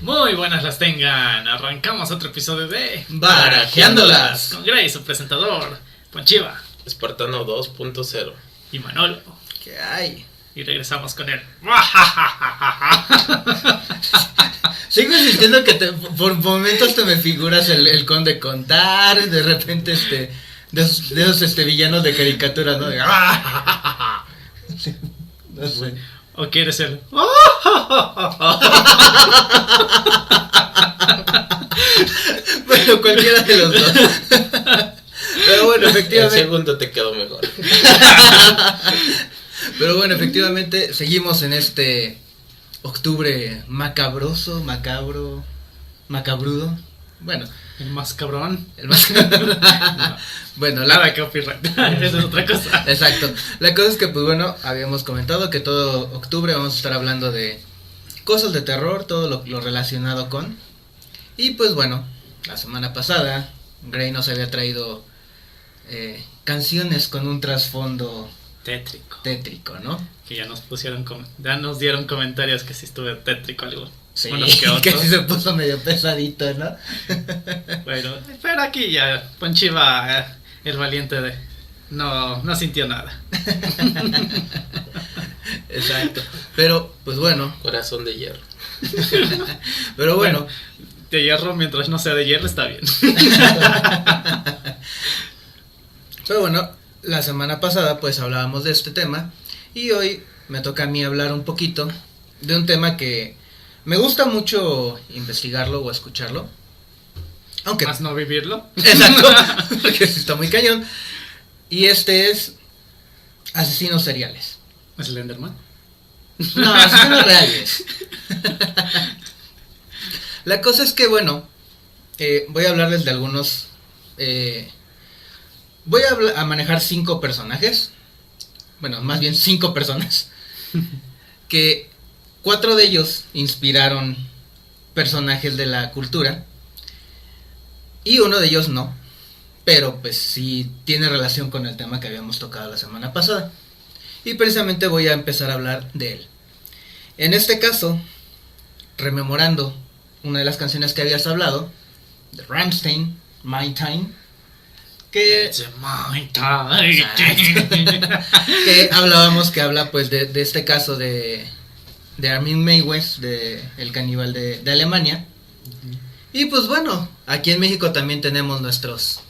Muy buenas las tengan. Arrancamos otro episodio de Barajeándolas con Gray, su presentador, Ponchiva, Espartano 2.0 y Manolo. ¿Qué hay? Y regresamos con él. Sigo insistiendo que por momentos te me figuras el conde contar, de repente de esos villanos de caricatura, ¿no? No sé. ¿O quieres el? Bueno, cualquiera de los dos. Pero bueno, El efectivamente. segundo te quedó mejor. Pero bueno, efectivamente seguimos en este octubre macabroso, macabrudo. Bueno, El más cabrón. el más. Bueno, Nada copyright. Esa es otra cosa. Exacto. La cosa es que, pues bueno, habíamos comentado que todo octubre vamos a estar hablando de cosas de terror, todo lo relacionado con. Y pues bueno, la semana pasada Gray nos había traído canciones con un trasfondo tétrico, ¿no? Que ya nos pusieron, ya nos dieron comentarios que sí estuve tétrico algo. Sí, Unos que otros. que sí se puso medio pesadito, ¿no? Bueno, pero aquí ya Ponchiva, el valiente no sintió nada. Exacto. Pero, pues bueno, Corazón de hierro. pero bueno. De hierro, mientras no sea de hierro, está bien. Pero bueno, la semana pasada pues hablábamos de este tema y hoy me toca a mí hablar un poquito de un tema que me gusta mucho investigarlo o escucharlo. Aunque Más no vivirlo. exacto, porque sí está muy cañón. Y este es asesinos seriales. Slenderman. No, asesinos reales. La cosa es que bueno, voy a hablarles de algunos. Voy a manejar 5 personajes. Bueno, más bien 5 personas. Que 4 de ellos inspiraron personajes de la cultura. Y uno de ellos no. Pero pues sí tiene relación con el tema que habíamos tocado la semana pasada. Y precisamente voy a empezar a hablar de él. En este caso, rememorando una de las canciones que habías hablado, de Rammstein, My Time, que hablábamos que habla pues de este caso de Armin Meiwes, de el caníbal de Alemania. Y pues bueno, aquí en México también tenemos nuestros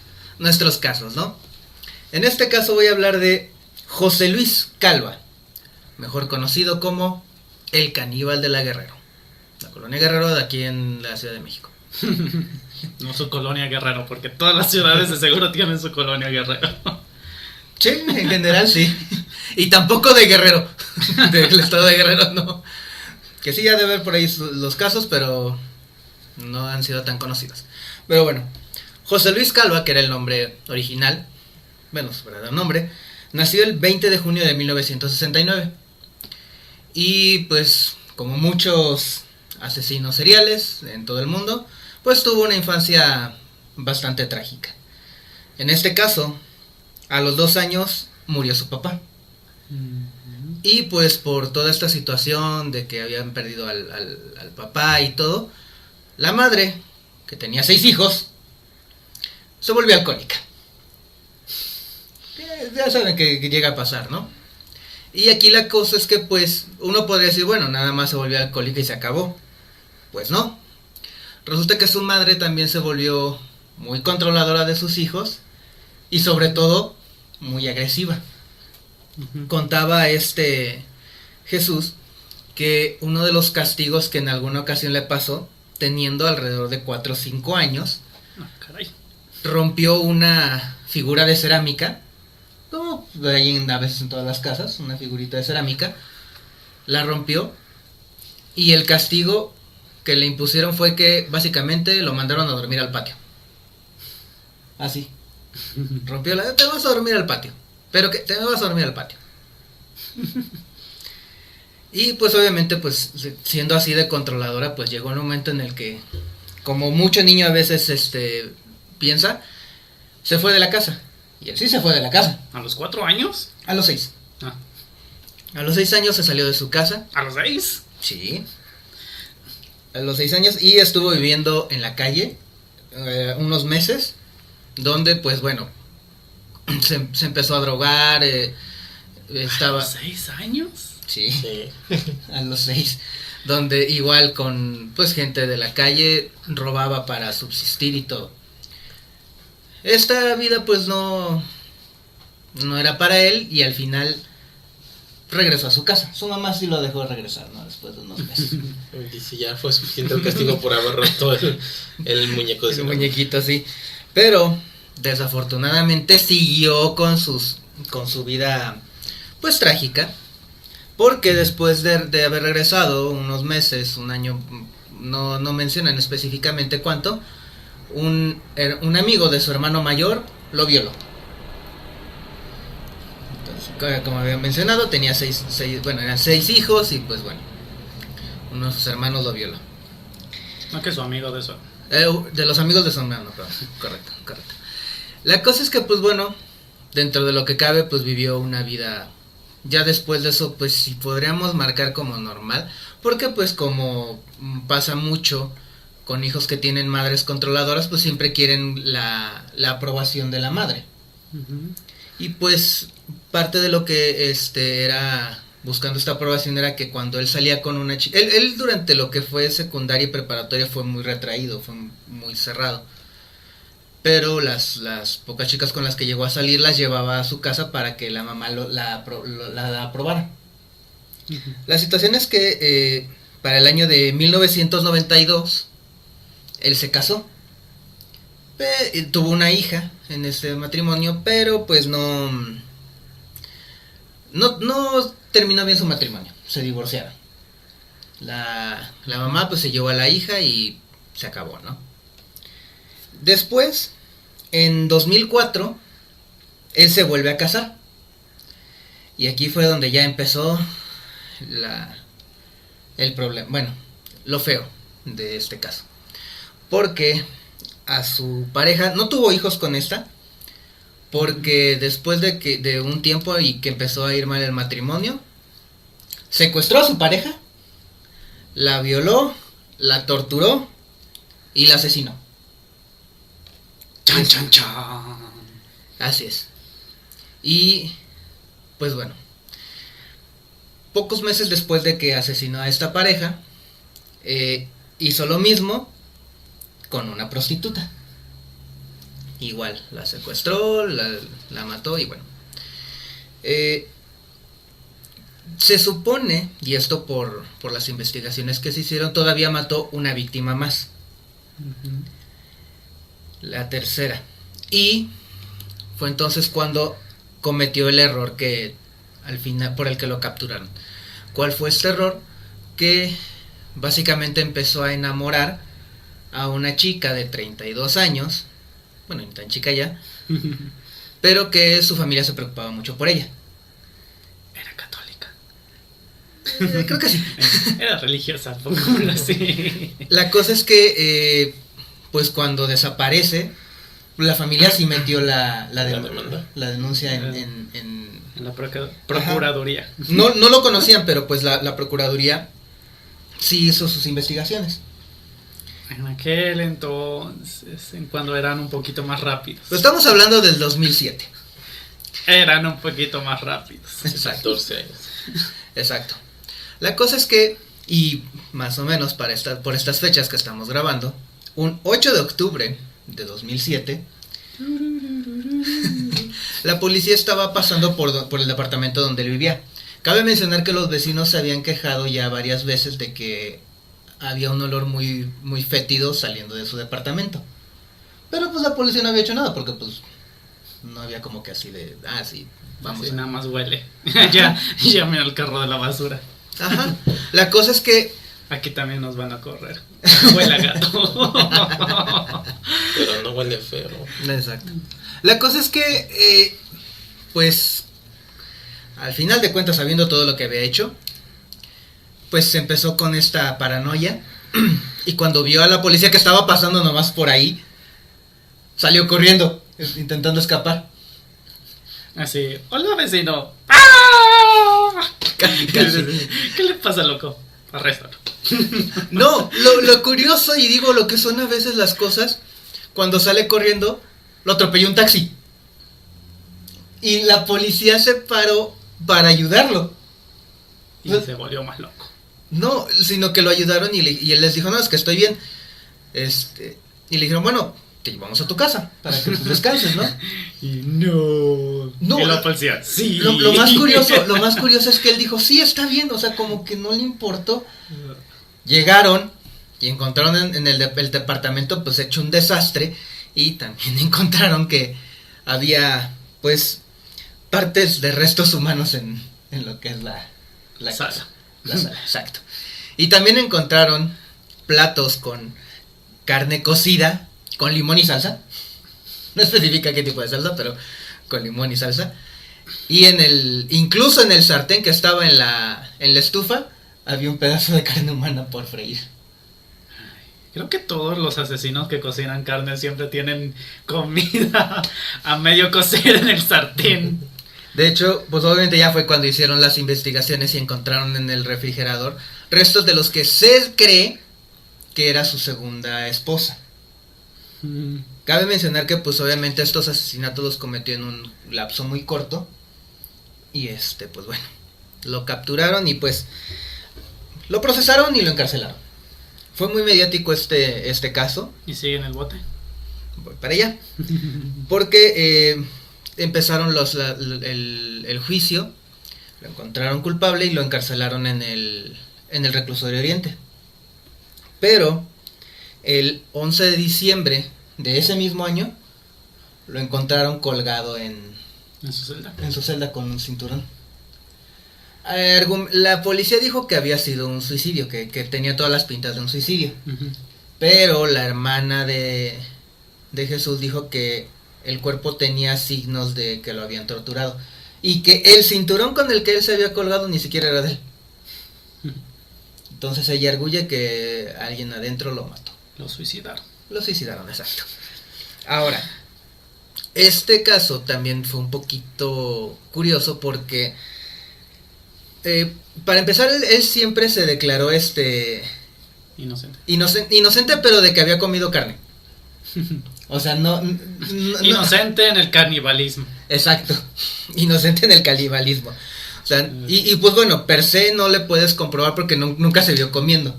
casos, ¿no? En este caso voy a hablar de José Luis Calva, mejor conocido como el caníbal de la Guerrero, la colonia Guerrero de aquí en la Ciudad de México. No su colonia Guerrero, porque todas las ciudades de seguro tienen su colonia Guerrero. Sí, en general sí. Y tampoco de Guerrero, del estado de Guerrero no. Que sí, ya debe haber por ahí los casos, pero no han sido tan conocidos. Pero bueno, José Luis Calva, que era el nombre original, bueno, su verdadero nombre, nació el 20 de junio de 1969. Y pues, como muchos asesinos seriales en todo el mundo, pues tuvo una infancia bastante trágica. En este caso, a los 2 años murió su papá. Y pues por toda esta situación de que habían perdido al papá y todo, la madre, que tenía 6 hijos, se volvió alcohólica. Ya saben que llega a pasar, ¿no? Y aquí la cosa es que pues uno podría decir, bueno, nada más se volvió alcohólica y se acabó. Pues no. Resulta que su madre también se volvió muy controladora de sus hijos y sobre todo muy agresiva. Contaba Jesús que uno de los castigos que en alguna ocasión le pasó, teniendo alrededor de 4 o 5 años, Caray. rompió una figura de cerámica, como hay a veces en todas las casas, una figurita de cerámica, la rompió y el castigo que le impusieron fue que básicamente lo mandaron a dormir al patio. Así. Rompió te vas a dormir al patio. Pero que te vas a dormir al patio. Y pues obviamente pues siendo así de controladora, pues llegó un momento en el que, como mucho niño a veces piensa, se fue de la casa. Y él sí se fue de la casa. ¿A los 4 años? A los 6. Ah. A los 6 años se salió de su casa. ¿A los 6? Sí. A los 6 años. Y estuvo viviendo en la calle unos meses. Donde, pues bueno, se empezó a drogar. Estaba... ¿A los 6 años? Sí, Sí. a los 6. Donde igual con pues gente de la calle robaba para subsistir y todo. Esta vida pues no era para él y al final regresó a su casa. Su mamá sí lo dejó regresar, ¿no? Después de unos meses. Dice, ya fue suficiente el castigo por haber roto el muñeco de Ese su muñequito, sí. Pero desafortunadamente siguió con su vida pues trágica. Porque después de haber regresado unos meses, un año, no mencionan específicamente cuánto, un amigo de su hermano mayor lo violó. Entonces, como había mencionado, tenía eran 6 hijos y pues bueno, uno de sus hermanos lo violó. No, que su amigo de eso. De los amigos de su hermano, perdón. Correcto. La cosa es que pues bueno, dentro de lo que cabe, pues vivió una vida... Ya después de eso, pues sí podríamos marcar como normal, porque pues como pasa mucho con hijos que tienen madres controladoras, pues siempre quieren la aprobación de la madre. Uh-huh. Y pues parte de lo que era buscando esta aprobación era que cuando él salía con una chica, él durante lo que fue secundaria y preparatoria fue muy retraído, fue muy cerrado. Pero las pocas chicas con las que llegó a salir las llevaba a su casa para que la mamá la aprobara. Uh-huh. La situación es que para el año de 1992 él se casó. Tuvo una hija en ese matrimonio, pero pues no terminó bien su matrimonio. Se divorciaron. La mamá pues se llevó a la hija y se acabó, ¿no? Después, en 2004, él se vuelve a casar. Y aquí fue donde ya empezó el problema, bueno, lo feo de este caso. Porque a su pareja, no tuvo hijos con esta, porque después de un tiempo y que empezó a ir mal el matrimonio, secuestró a su pareja, la violó, la torturó y la asesinó. Chan, chan, chan. Así es. Y pues bueno, pocos meses después de que asesinó a esta pareja, hizo lo mismo con una prostituta. Igual, la secuestró, la mató y bueno. Se supone, y esto por las investigaciones que se hicieron, todavía mató una víctima más. Uh-huh. La tercera. Y fue entonces cuando cometió el error que al final por el que lo capturaron. ¿Cuál fue este error? Que básicamente empezó a enamorar a una chica de 32 años, bueno, ni tan chica ya, pero que su familia se preocupaba mucho por ella. Era católica. Creo que sí. Era religiosa, pongámoslo así. La cosa es que pues cuando desaparece, la familia sí metió la denuncia en la procuraduría. No lo conocían, pero pues la procuraduría sí hizo sus investigaciones. En aquel entonces, en cuando eran un poquito más rápidos. Pues estamos hablando del 2007. Eran un poquito más rápidos. Exacto. 14 años. Exacto. La cosa es que, y más o menos por estas fechas que estamos grabando, un 8 de octubre de 2007, la policía estaba pasando por el departamento donde él vivía. Cabe mencionar que los vecinos se habían quejado ya varias veces de que había un olor muy, muy fétido saliendo de su departamento. Pero pues la policía no había hecho nada porque pues no había como que así de, sí, vamos. Sí, nada más huele. ya llamen al carro de la basura. Ajá. La cosa es que aquí también nos van a correr. Huele a gato. Pero no huele feo. Exacto. La cosa es que, pues, al final de cuentas, sabiendo todo lo que había hecho, pues se empezó con esta paranoia. Y cuando vio a la policía que estaba pasando nomás por ahí, salió corriendo, intentando escapar. Así, hola vecino. ¡Ah! Casi. ¿Qué le pasa, loco? Arréstalo. No, lo curioso, y digo lo que son a veces las cosas, cuando sale corriendo, lo atropelló un taxi. Y la policía se paró para ayudarlo. Y se volvió más loco. No, sino que lo ayudaron y él les dijo, no, es que estoy bien. Y le dijeron, bueno, te llevamos a tu casa para que pues, descanses, ¿no? Y no. No, Y la policía, sí. Lo más curioso es que él dijo, sí, está bien, o sea, como que no le importó. Llegaron y encontraron en el departamento pues hecho un desastre, y también encontraron que había pues partes de restos humanos en lo que es la Sala. casa. La sala, exacto. Y también encontraron platos con carne cocida con limón y salsa. No especifica qué tipo de salsa, pero con limón y salsa. Y incluso en el sartén que estaba en la estufa, había un pedazo de carne humana por freír. Creo que todos los asesinos que cocinan carne siempre tienen comida a medio cocer en el sartén. De hecho, pues obviamente ya fue cuando hicieron las investigaciones y encontraron en el refrigerador restos de los que se cree que era su segunda esposa. Cabe mencionar que pues obviamente estos asesinatos los cometió en un lapso muy corto. Y pues bueno, lo capturaron y pues lo procesaron y lo encarcelaron. Fue muy mediático este caso. ¿Y sigue en el bote? Voy para allá. Porque empezaron el juicio, lo encontraron culpable y lo encarcelaron en el reclusorio Oriente. Pero el 11 de diciembre de ese mismo año lo encontraron colgado en su celda con un cinturón. La policía dijo que había sido un suicidio, que tenía todas las pintas de un suicidio. Uh-huh. Pero la hermana de Jesús dijo que el cuerpo tenía signos de que lo habían torturado y que el cinturón con el que él se había colgado ni siquiera era de él. Entonces ella arguye que alguien adentro lo mató. Lo suicidaron. Lo suicidaron, exacto. Ahora, este caso también fue un poquito curioso porque para empezar él siempre se declaró inocente, pero de que había comido carne. O sea, no inocente en el canibalismo. Exacto, inocente en el canibalismo. O sea, y pues bueno, per se no le puedes comprobar porque nunca se vio comiendo.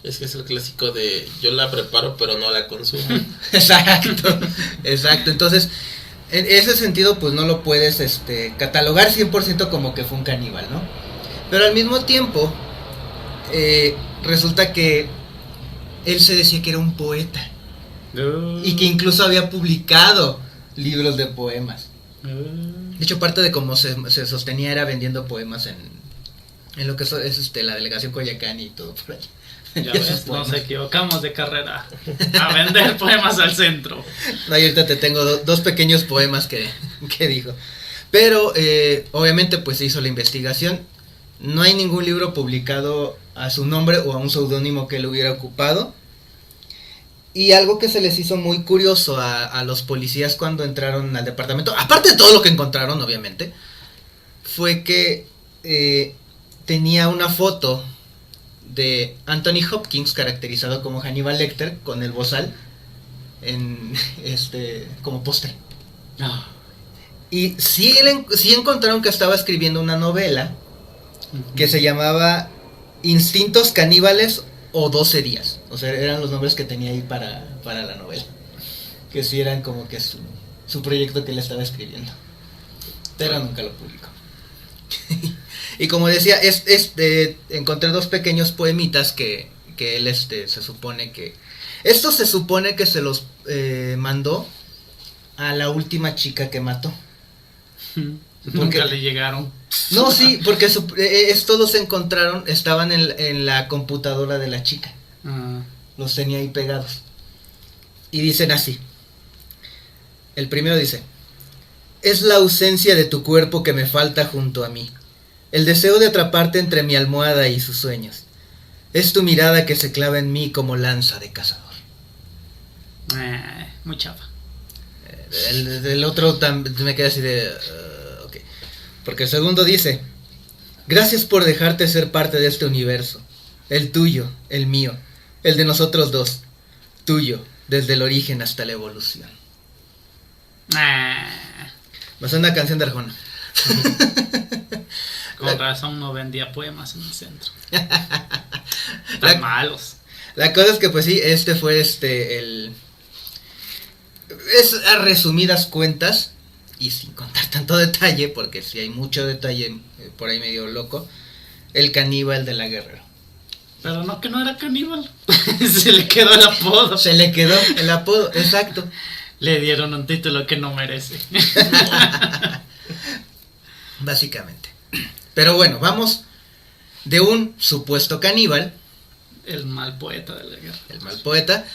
Es que es el clásico de yo la preparo pero no la consumo. Exacto. Entonces, en ese sentido pues no lo puedes catalogar 100% como que fue un caníbal, ¿no? Pero al mismo tiempo resulta que él se decía que era un poeta. Y que incluso había publicado libros de poemas. De hecho, parte de cómo se sostenía era vendiendo poemas en lo que es la delegación Coyoacán y todo por ahí. Ya ves, nos equivocamos de carrera. A vender poemas al centro. No, y ahorita te tengo dos pequeños poemas que dijo. Pero obviamente pues se hizo la investigación. No hay ningún libro publicado a su nombre o a un seudónimo que él hubiera ocupado. Y algo que se les hizo muy curioso a los policías cuando entraron al departamento, aparte de todo lo que encontraron obviamente, fue que tenía una foto de Anthony Hopkins caracterizado como Hannibal Lecter con el bozal en como póster. Oh. Y sí encontraron que estaba escribiendo una novela que se llamaba Instintos Caníbales o 12 días. O sea, eran los nombres que tenía ahí para la novela. Que sí eran como que su proyecto que él estaba escribiendo. Pero nunca lo publicó. Y como decía, encontré dos pequeños poemitas que él se supone que... Estos se supone que se los mandó a la última chica que mató. Nunca le llegaron. No, sí, porque todos se encontraron, estaban en la computadora de la chica. Los tenía ahí pegados. Y dicen así. El primero dice: es la ausencia de tu cuerpo que me falta junto a mí. El deseo de atraparte entre mi almohada y sus sueños. Es tu mirada que se clava en mí como lanza de cazador. Muy chafa. El otro me queda así de... okay. Porque el segundo dice: gracias por dejarte ser parte de este universo. el tuyo, el mío, el de nosotros dos, tuyo, desde el origen hasta la evolución. Va a ser una canción de Arjona. Con razón no vendía poemas en el centro. Tan malos. La cosa es que pues sí, este fue el... Es a resumidas cuentas, y sin contar tanto detalle, porque sí hay mucho detalle por ahí medio loco, el caníbal de la Guerrero. Pero no, que no era caníbal. Se le quedó el apodo. Se le quedó el apodo, exacto. Le dieron un título que no merece. Básicamente. Pero bueno, vamos de un supuesto caníbal, El mal poeta de la guerra. el mal poeta,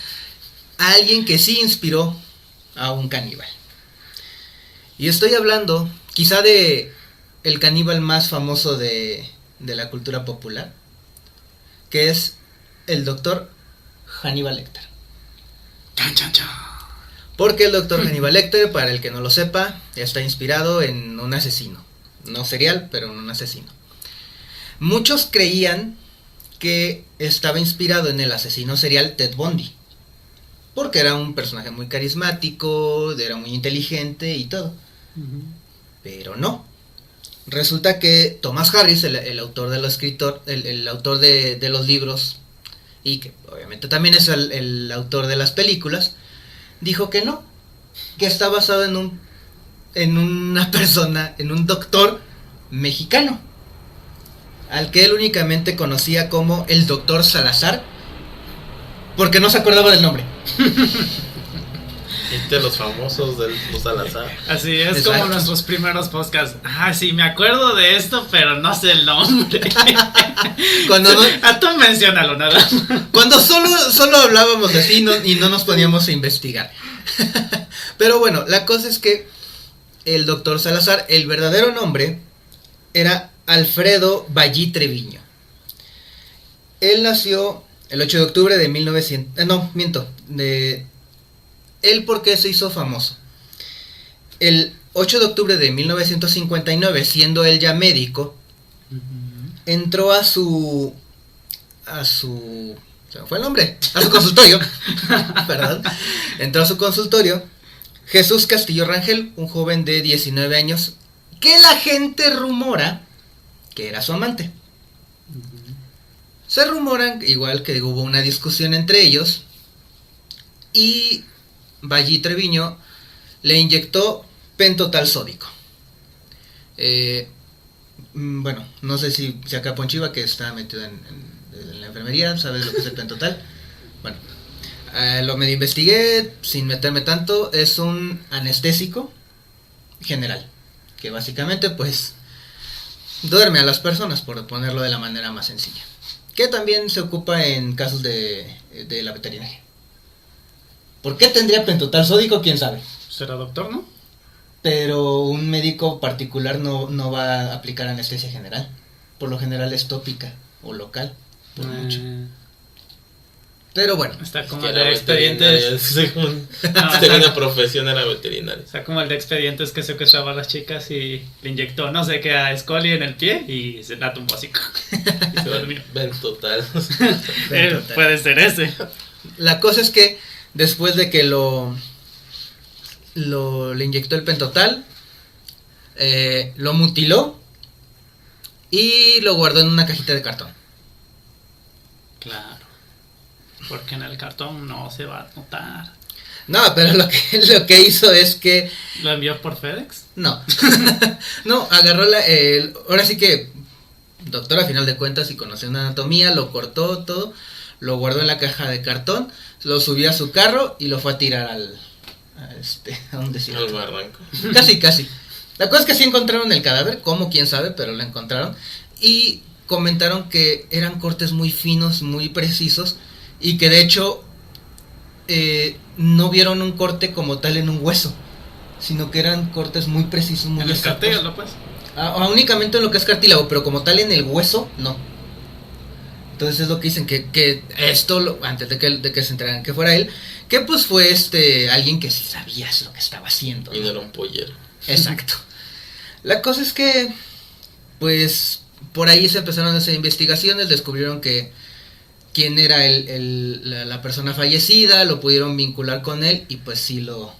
a alguien que sí inspiró a un caníbal. Y estoy hablando quizá de el caníbal más famoso de la cultura popular, que es el doctor Hannibal Lecter. Chan, chan, chan. Porque el doctor Hannibal Lecter, para el que no lo sepa, está inspirado en un asesino. No serial, pero en un asesino. Muchos creían que estaba inspirado en el asesino serial Ted Bundy, porque era un personaje muy carismático, era muy inteligente y todo. Pero no. Resulta que Thomas Harris, el autor de el autor de los libros, y que obviamente también es el autor de las películas, dijo que no, que está basado en una persona, en un doctor mexicano, al que él únicamente conocía como el doctor Salazar, porque no se acordaba del nombre. De los famosos de los Salazar. Así es. Exacto. Como nuestros primeros podcasts. Sí, me acuerdo de esto, pero no sé el nombre. Cuando Tú menciónalo, nada. Cuando solo hablábamos de sí y no nos poníamos a investigar. Pero bueno, la cosa es que el doctor Salazar, el verdadero nombre era Alfredo Ballí Treviño. Él nació el 8 de octubre de 1900... no, miento. Él, ¿por qué se hizo famoso? El 8 de octubre de 1959, siendo él ya médico, entró a su... se me fue el nombre. A su consultorio. Perdón. Entró a su consultorio Jesús Castillo Rangel, un joven de 19 años, que la gente rumora que era su amante. Se rumoran, igual que hubo una discusión entre ellos, y Ballí Treviño le inyectó pentotal sódico. Bueno, no sé si acá Ponchiva, que está metido en la enfermería, sabe lo que es el pentotal. Bueno, lo medio investigué sin meterme tanto. Es un anestésico general, que básicamente pues duerme a las personas, por ponerlo de la manera más sencilla, que también se ocupa en casos de la veterinaria. ¿Por qué tendría pentotal sódico? ¿Quién sabe? ¿Será doctor, no? Pero un médico particular no va a aplicar anestesia general. Por lo general es tópica o local, por mucho. Pero bueno, Está como Que el era de expedientes. veterinaria, según No, segunda profesión era veterinaria. Está como el de expedientes que secuestraba a las chicas y le inyectó no sé qué a Scully en el pie y se la tumbó así. Y se durmió. Ven total. Puede ser ese. la cosa es que después de que le inyectó el pentotal, lo mutiló y lo guardó en una cajita de cartón. Claro. Porque en el cartón no se va a notar. No, pero lo que hizo es que ¿Lo envió por FedEx? no, no, agarró ahora sí que doctor a final de cuentas y conoció una anatomía, lo cortó todo, lo guardó en la caja de cartón, lo subió a su carro y lo fue a tirar a un desierto. Al barranco. Casi. La cosa es que sí encontraron el cadáver, cómo quién sabe, pero lo encontraron. Y comentaron que eran cortes muy finos, muy precisos, y que de hecho no vieron un corte como tal en un hueso, sino que eran cortes muy precisos, muy En el exactos. cartílago, pues. Únicamente en lo que es cartílago, pero como tal en el hueso, no. Entonces es lo que dicen, que esto, antes de que se enteraran que fuera él, que pues fue alguien que sí sabía lo que estaba haciendo, Y no era un pollero. Exacto. La cosa es que, pues, por ahí se empezaron a hacer investigaciones, descubrieron que quién era la persona fallecida, lo pudieron vincular con él y pues sí lo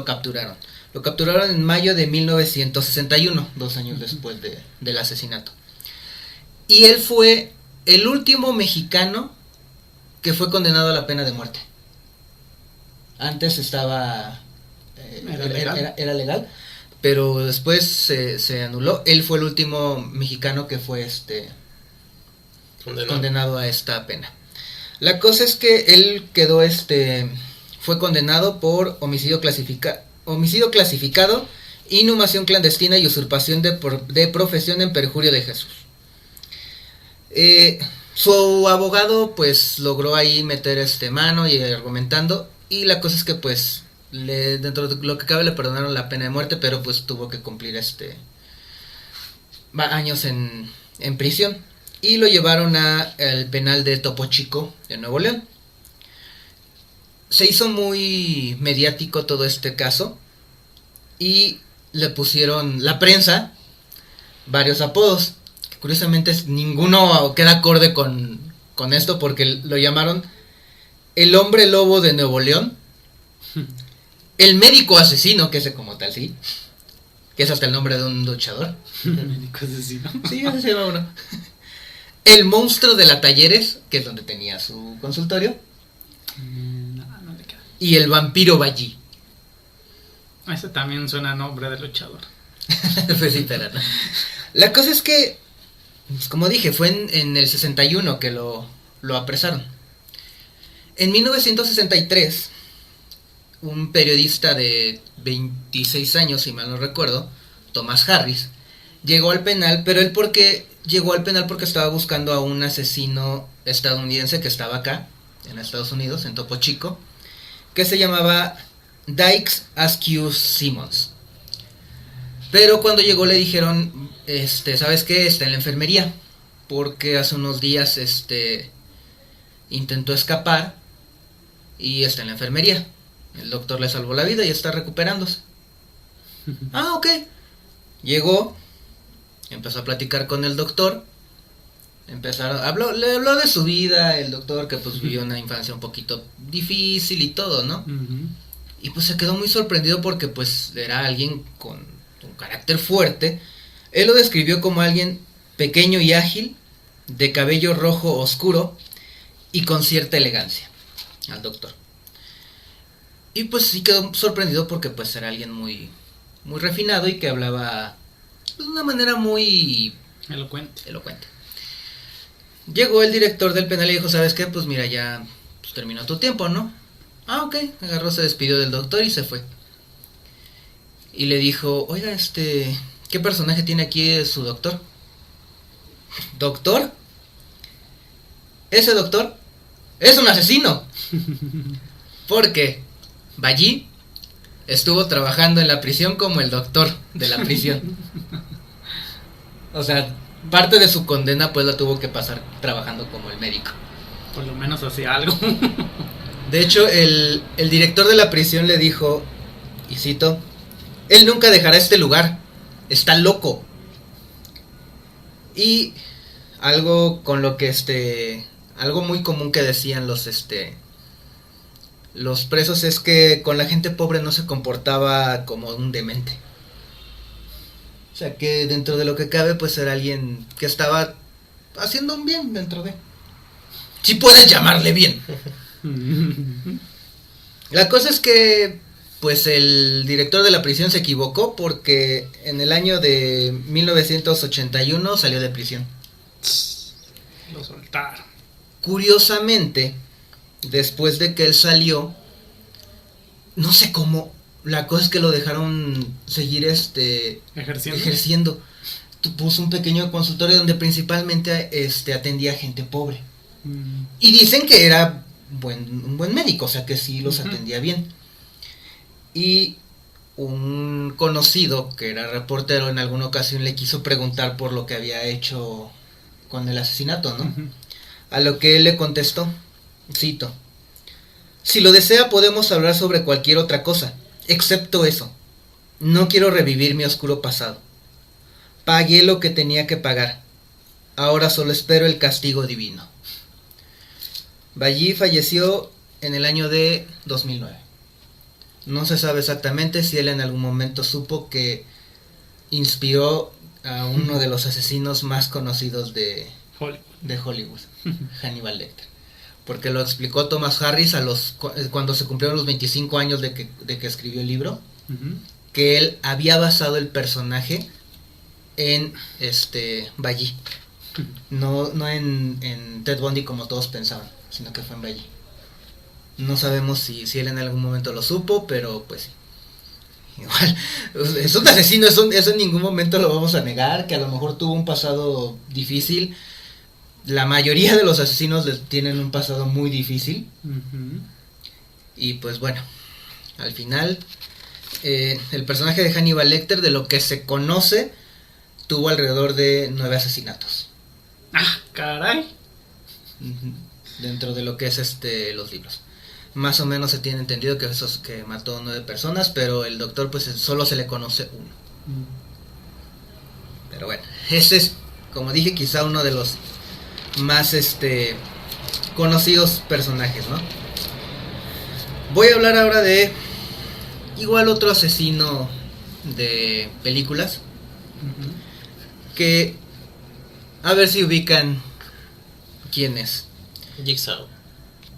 capturaron. Lo capturaron en mayo de 1961, 2 años después del asesinato. Y él fue el último mexicano que fue condenado a la pena de muerte. Antes estaba... era legal, pero después se anuló. Él fue el último mexicano que fue condenado a esta pena. La cosa es que él quedó fue condenado por homicidio clasificado, inhumación clandestina y usurpación de profesión en perjurio de Jesús. Su abogado pues logró ahí meter mano y argumentando, y la cosa es que pues dentro de lo que cabe le perdonaron la pena de muerte, pero pues tuvo que cumplir años en prisión. Y lo llevaron al penal de Topo Chico de Nuevo León. Se hizo muy mediático todo este caso y le pusieron la prensa varios apodos. Que curiosamente ninguno queda acorde con esto, porque lo llamaron el hombre lobo de Nuevo León, el médico asesino, que es como tal, sí, que es hasta el nombre de un luchador. Médico asesino. Sí, así se llama uno. El monstruo de la Talleres, que es donde tenía su consultorio. No le queda. Y el vampiro Ballí. Ese también suena a nombre de luchador. Pues sí, pero no. La cosa es que, pues como dije, fue en el 61 que lo apresaron. En 1963, un periodista de 26 años, si mal no recuerdo, Thomas Harris, llegó al penal, pero él llegó al penal porque estaba buscando a un asesino estadounidense que estaba acá, en Estados Unidos, en Topo Chico, que se llamaba Dykes Askew Simmons. Pero cuando llegó le dijeron, ¿sabes qué? Está en la enfermería, porque hace unos días intentó escapar y está en la enfermería. El doctor le salvó la vida y está recuperándose. Ah, ok. Llegó, empezó a platicar con el doctor. Le habló de su vida, el doctor, que pues vivió una infancia un poquito difícil y todo, ¿no? Uh-huh. Y pues se quedó muy sorprendido porque pues era alguien con un carácter fuerte. Él lo describió como alguien pequeño y ágil, de cabello rojo oscuro y con cierta elegancia, al doctor. Y pues sí quedó sorprendido porque pues era alguien muy, muy refinado y que hablaba de una manera muy elocuente. Llegó el director del penal y dijo, ¿sabes qué? Pues mira, ya pues, terminó tu tiempo, ¿no? Ah, ok. Agarró, se despidió del doctor y se fue. Y le dijo, oiga, ¿qué personaje tiene aquí su doctor? ¿Doctor? Ese doctor es un asesino. Porque Ballí estuvo trabajando en la prisión como el doctor de la prisión. O sea, parte de su condena pues la tuvo que pasar trabajando como el médico. Por lo menos hacía algo. De hecho, el director de la prisión le dijo, y cito, él nunca dejará este lugar, está loco. Y algo con lo que algo muy común que decían los presos es que con la gente pobre no se comportaba como un demente. O sea que dentro de lo que cabe pues era alguien que estaba haciendo un bien dentro de... Si puedes llamarle bien. La cosa es que pues el director de la prisión se equivocó porque en el año de 1981 salió de prisión. Lo soltaron. Curiosamente, después de que él salió, no sé cómo, la cosa es que lo dejaron seguir ejerciendo. Puso un pequeño consultorio donde principalmente atendía a gente pobre. Y dicen que era un buen médico, o sea que sí los atendía bien. Y un conocido que era reportero en alguna ocasión le quiso preguntar por lo que había hecho con el asesinato, ¿no? Uh-huh. A lo que él le contestó, cito, si lo desea podemos hablar sobre cualquier otra cosa, excepto eso. No quiero revivir mi oscuro pasado. Pagué lo que tenía que pagar. Ahora solo espero el castigo divino. Valli falleció en el año de 2009. No se sabe exactamente si él en algún momento supo que inspiró a uno de los asesinos más conocidos de Hollywood, Hannibal Lecter. Porque lo explicó Thomas Harris cuando se cumplieron los 25 años de que escribió el libro, que él había basado el personaje en Valli. No en Ted Bundy como todos pensaban, sino que fue en Valli. No sabemos si él en algún momento lo supo, pero pues sí. Igual, es un asesino, eso en ningún momento lo vamos a negar, que a lo mejor tuvo un pasado difícil. La mayoría de los asesinos tienen un pasado muy difícil. Y pues bueno, al final, el personaje de Hannibal Lecter, de lo que se conoce, tuvo alrededor de 9 asesinatos. ¡Ah, caray! Dentro de lo que es los libros. Más o menos se tiene entendido que mató 9 personas, pero el doctor pues solo se le conoce uno. Pero bueno, ese es, como dije, quizá uno de los más conocidos personajes, ¿no? Voy a hablar ahora de igual otro asesino de películas, que a ver si ubican quién es. Jigsaw.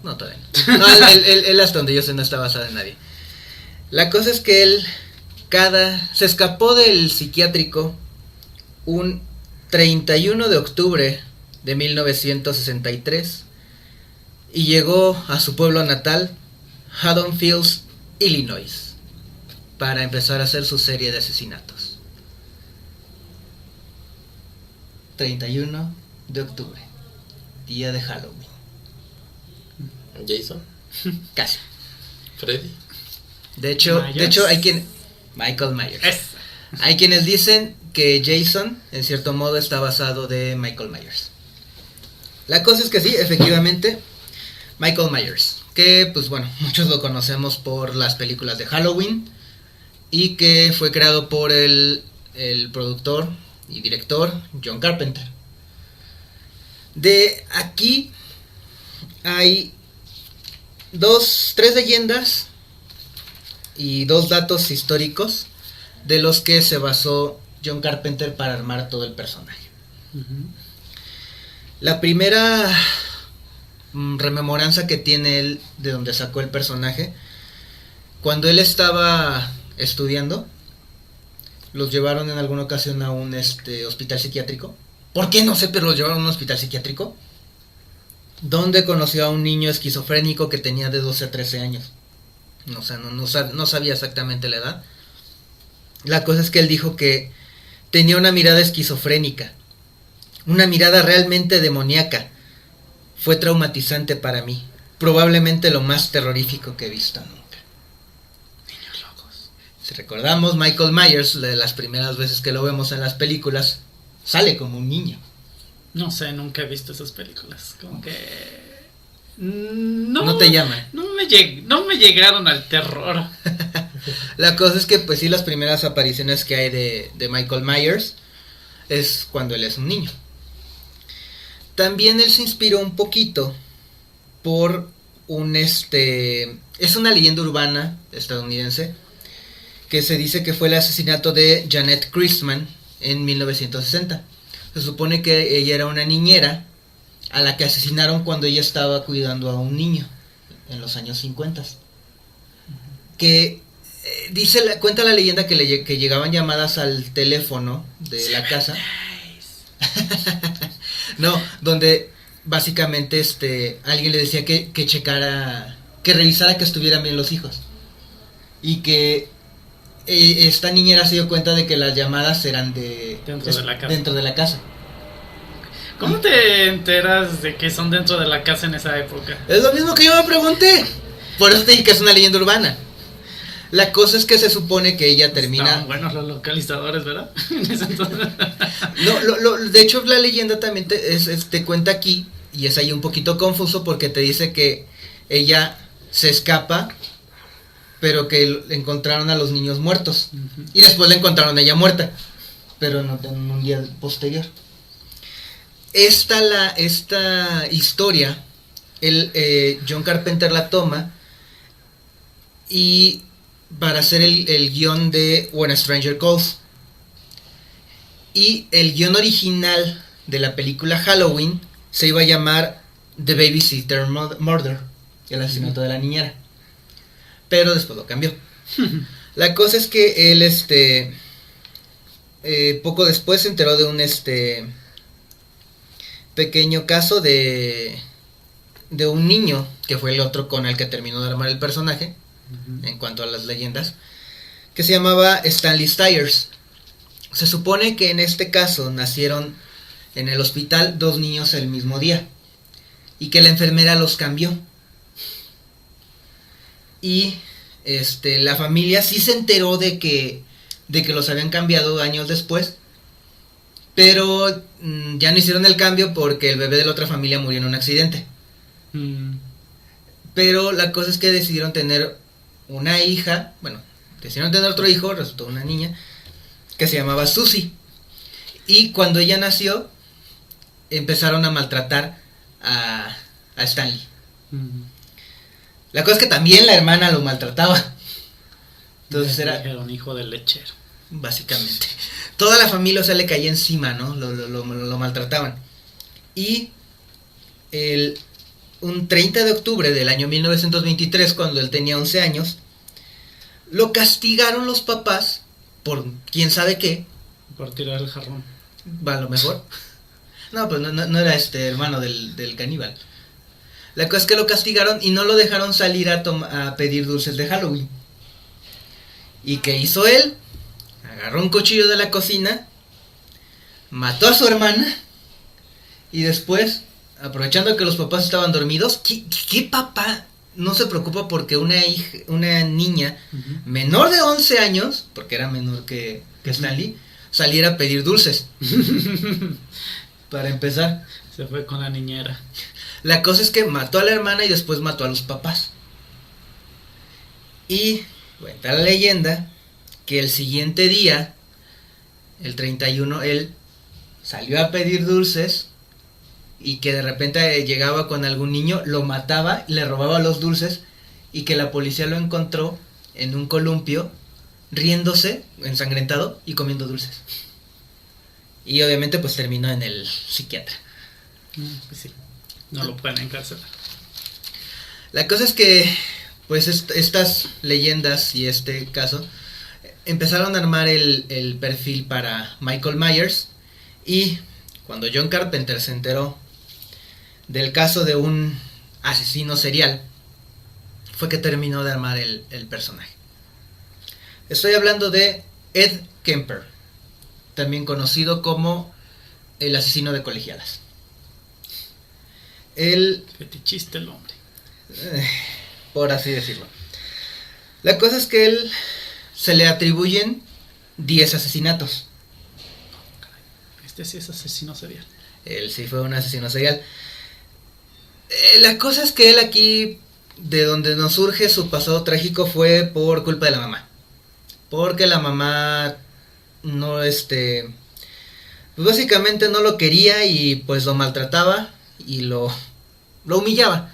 No, todavía no. No, él hasta donde yo sé no está basado en nadie. La cosa es que él se escapó del psiquiátrico un 31 de octubre de 1963 y llegó a su pueblo natal, Haddonfield, Illinois, para empezar a hacer su serie de asesinatos. 31 de octubre, día de Halloween. Jason. Casi. Freddy. De hecho Michael Myers. Hay quienes dicen que Jason, en cierto modo, está basado de Michael Myers. La cosa es que sí, efectivamente, Michael Myers, que pues bueno, muchos lo conocemos por las películas de Halloween y que fue creado por el productor y director John Carpenter. De aquí hay 3 leyendas y 2 datos históricos de los que se basó John Carpenter para armar todo el personaje. La primera rememoranza que tiene él de donde sacó el personaje, cuando él estaba estudiando, los llevaron en alguna ocasión a un hospital psiquiátrico. ¿Por qué? No sé, pero los llevaron a un hospital psiquiátrico, donde conoció a un niño esquizofrénico que tenía de 12 a 13 años. O sea, no sabía exactamente la edad. La cosa es que él dijo que tenía una mirada esquizofrénica, una mirada realmente demoníaca. Fue traumatizante para mí, probablemente lo más terrorífico que he visto nunca. Niños locos. Si recordamos, Michael Myers, de las primeras veces que lo vemos en las películas, sale como un niño. No sé, nunca he visto esas películas. Como que... No te llaman. No me llegaron al terror. La cosa es que pues sí, las primeras apariciones que hay de Michael Myers es cuando él es un niño. También él se inspiró un poquito por es una leyenda urbana estadounidense que se dice que fue el asesinato de Janet Christman en 1960. Se supone que ella era una niñera a la que asesinaron cuando ella estaba cuidando a un niño en los años 50. Que cuenta la leyenda que llegaban llamadas al teléfono de la casa. No, donde básicamente alguien le decía que checara, que revisara que estuvieran bien los hijos. Y que esta niñera se dio cuenta de que las llamadas eran dentro de la casa. ¿Cómo te enteras de que son dentro de la casa en esa época? Es lo mismo que yo me pregunté. Por eso te dije que es una leyenda urbana. La cosa es que se supone que ella termina... Estaban buenos los localizadores, ¿verdad? En ese entonces. No, de hecho la leyenda también te cuenta aquí, y es ahí un poquito confuso porque te dice que ella se escapa, pero que encontraron a los niños muertos. Y después la encontraron a ella muerta, pero no en un día posterior. Esta historia John Carpenter la toma y para hacer el guión de When a Stranger Calls. Y el guión original de la película Halloween se iba a llamar The Babysitter Murder, el asesinato de la niñera. Pero después lo cambió. La cosa es que él, poco después se enteró de un, pequeño caso de un niño, que fue el otro con el que terminó de armar el personaje, en cuanto a las leyendas, que se llamaba Stanley Stiers. Se supone que en este caso nacieron en el hospital 2 niños el mismo día, y que la enfermera los cambió. Y la familia sí se enteró de que los habían cambiado años después, pero ya no hicieron el cambio porque el bebé de la otra familia murió en un accidente. Pero la cosa es que decidieron tener una hija, decidieron tener otro hijo, resultó una niña, que se llamaba Susie. Y cuando ella nació, empezaron a maltratar a Stanley. La cosa es que también la hermana lo maltrataba. Entonces era un hijo de lechero. Básicamente. Toda la familia, le caía encima, ¿no? Lo maltrataban. Y un 30 de octubre del año 1923, cuando él tenía 11 años, lo castigaron los papás por quién sabe qué. Por tirar el jarrón. A lo mejor. No, pues no era hermano del caníbal. La cosa es que lo castigaron y no lo dejaron salir a pedir dulces de Halloween. ¿Y qué hizo él? Agarró un cuchillo de la cocina, mató a su hermana y después, aprovechando que los papás estaban dormidos, ¿qué papá no se preocupa porque una niña menor de 11 años, porque era menor que Stanley, saliera a pedir dulces? Para empezar. Se fue con la niñera. La cosa es que mató a la hermana y después mató a los papás. Y cuenta la leyenda que el siguiente día, el 31, él salió a pedir dulces y que de repente llegaba con algún niño, lo mataba, le robaba los dulces y que la policía lo encontró en un columpio, riéndose, ensangrentado y comiendo dulces. Y obviamente pues terminó en el psiquiatra. Pues sí, no lo pueden encarcelar. La cosa es que pues estas leyendas y este caso empezaron a armar el perfil para Michael Myers. Y cuando John Carpenter se enteró del caso de un asesino serial, fue que terminó de armar el personaje. Estoy hablando de Ed Kemper, también conocido como el asesino de colegialas. Fetichista el hombre. Por así decirlo. La cosa es que él se le atribuyen 10 asesinatos. Este sí es asesino serial. Él sí fue un asesino serial. La cosa es que él aquí, de donde nos surge su pasado trágico, fue por culpa de la mamá. Porque la mamá no, pues básicamente no lo quería y pues lo maltrataba y lo humillaba.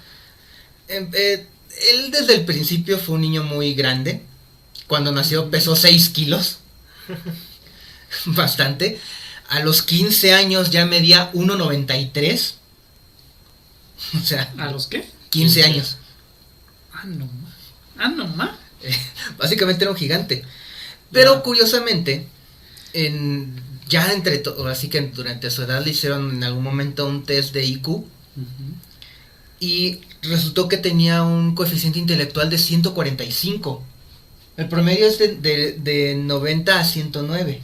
Él desde el principio fue un niño muy grande. Cuando nació pesó 6 kilos. Bastante. A los 15 años ya medía 1.93. O sea, ¿a los qué? 15 años. No más. Básicamente era un gigante. Pero curiosamente, así que durante su edad le hicieron en algún momento un test de IQ. Y resultó que tenía un coeficiente intelectual de 145. El promedio es de 90 a 109.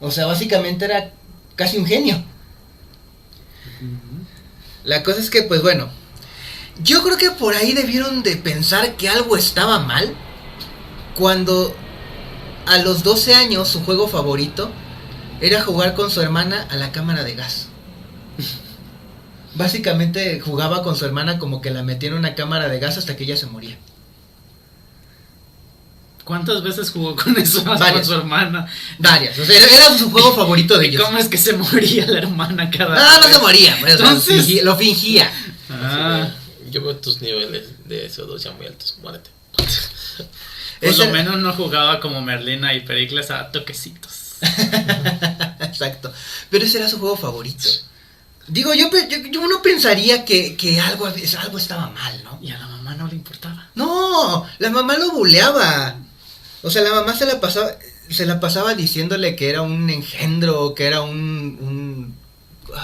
O sea, básicamente era casi un genio. La cosa es que, pues bueno, yo creo que por ahí debieron de pensar que algo estaba mal cuando a los 12 años su juego favorito era jugar con su hermana a la cámara de gas. Básicamente jugaba con su hermana como que la metía en una cámara de gas hasta que ella se moría. ¿Cuántas veces jugó con eso? Con su hermana. Varias, o sea, era su juego favorito de ellos. ¿Cómo es que se moría la hermana cada vez? No se moría, pues, entonces lo fingía. Yo veo tus niveles de CO2 ya muy altos, muérete. Por Ese- lo menos no jugaba como Merlina y Pericles a toquecitos. Exacto. Pero ese era su juego favorito. Digo, uno pensaría que algo estaba mal, ¿no? Y a la mamá no le importaba. No, la mamá lo buleaba. O sea, la mamá se la pasaba diciéndole que era un engendro, que era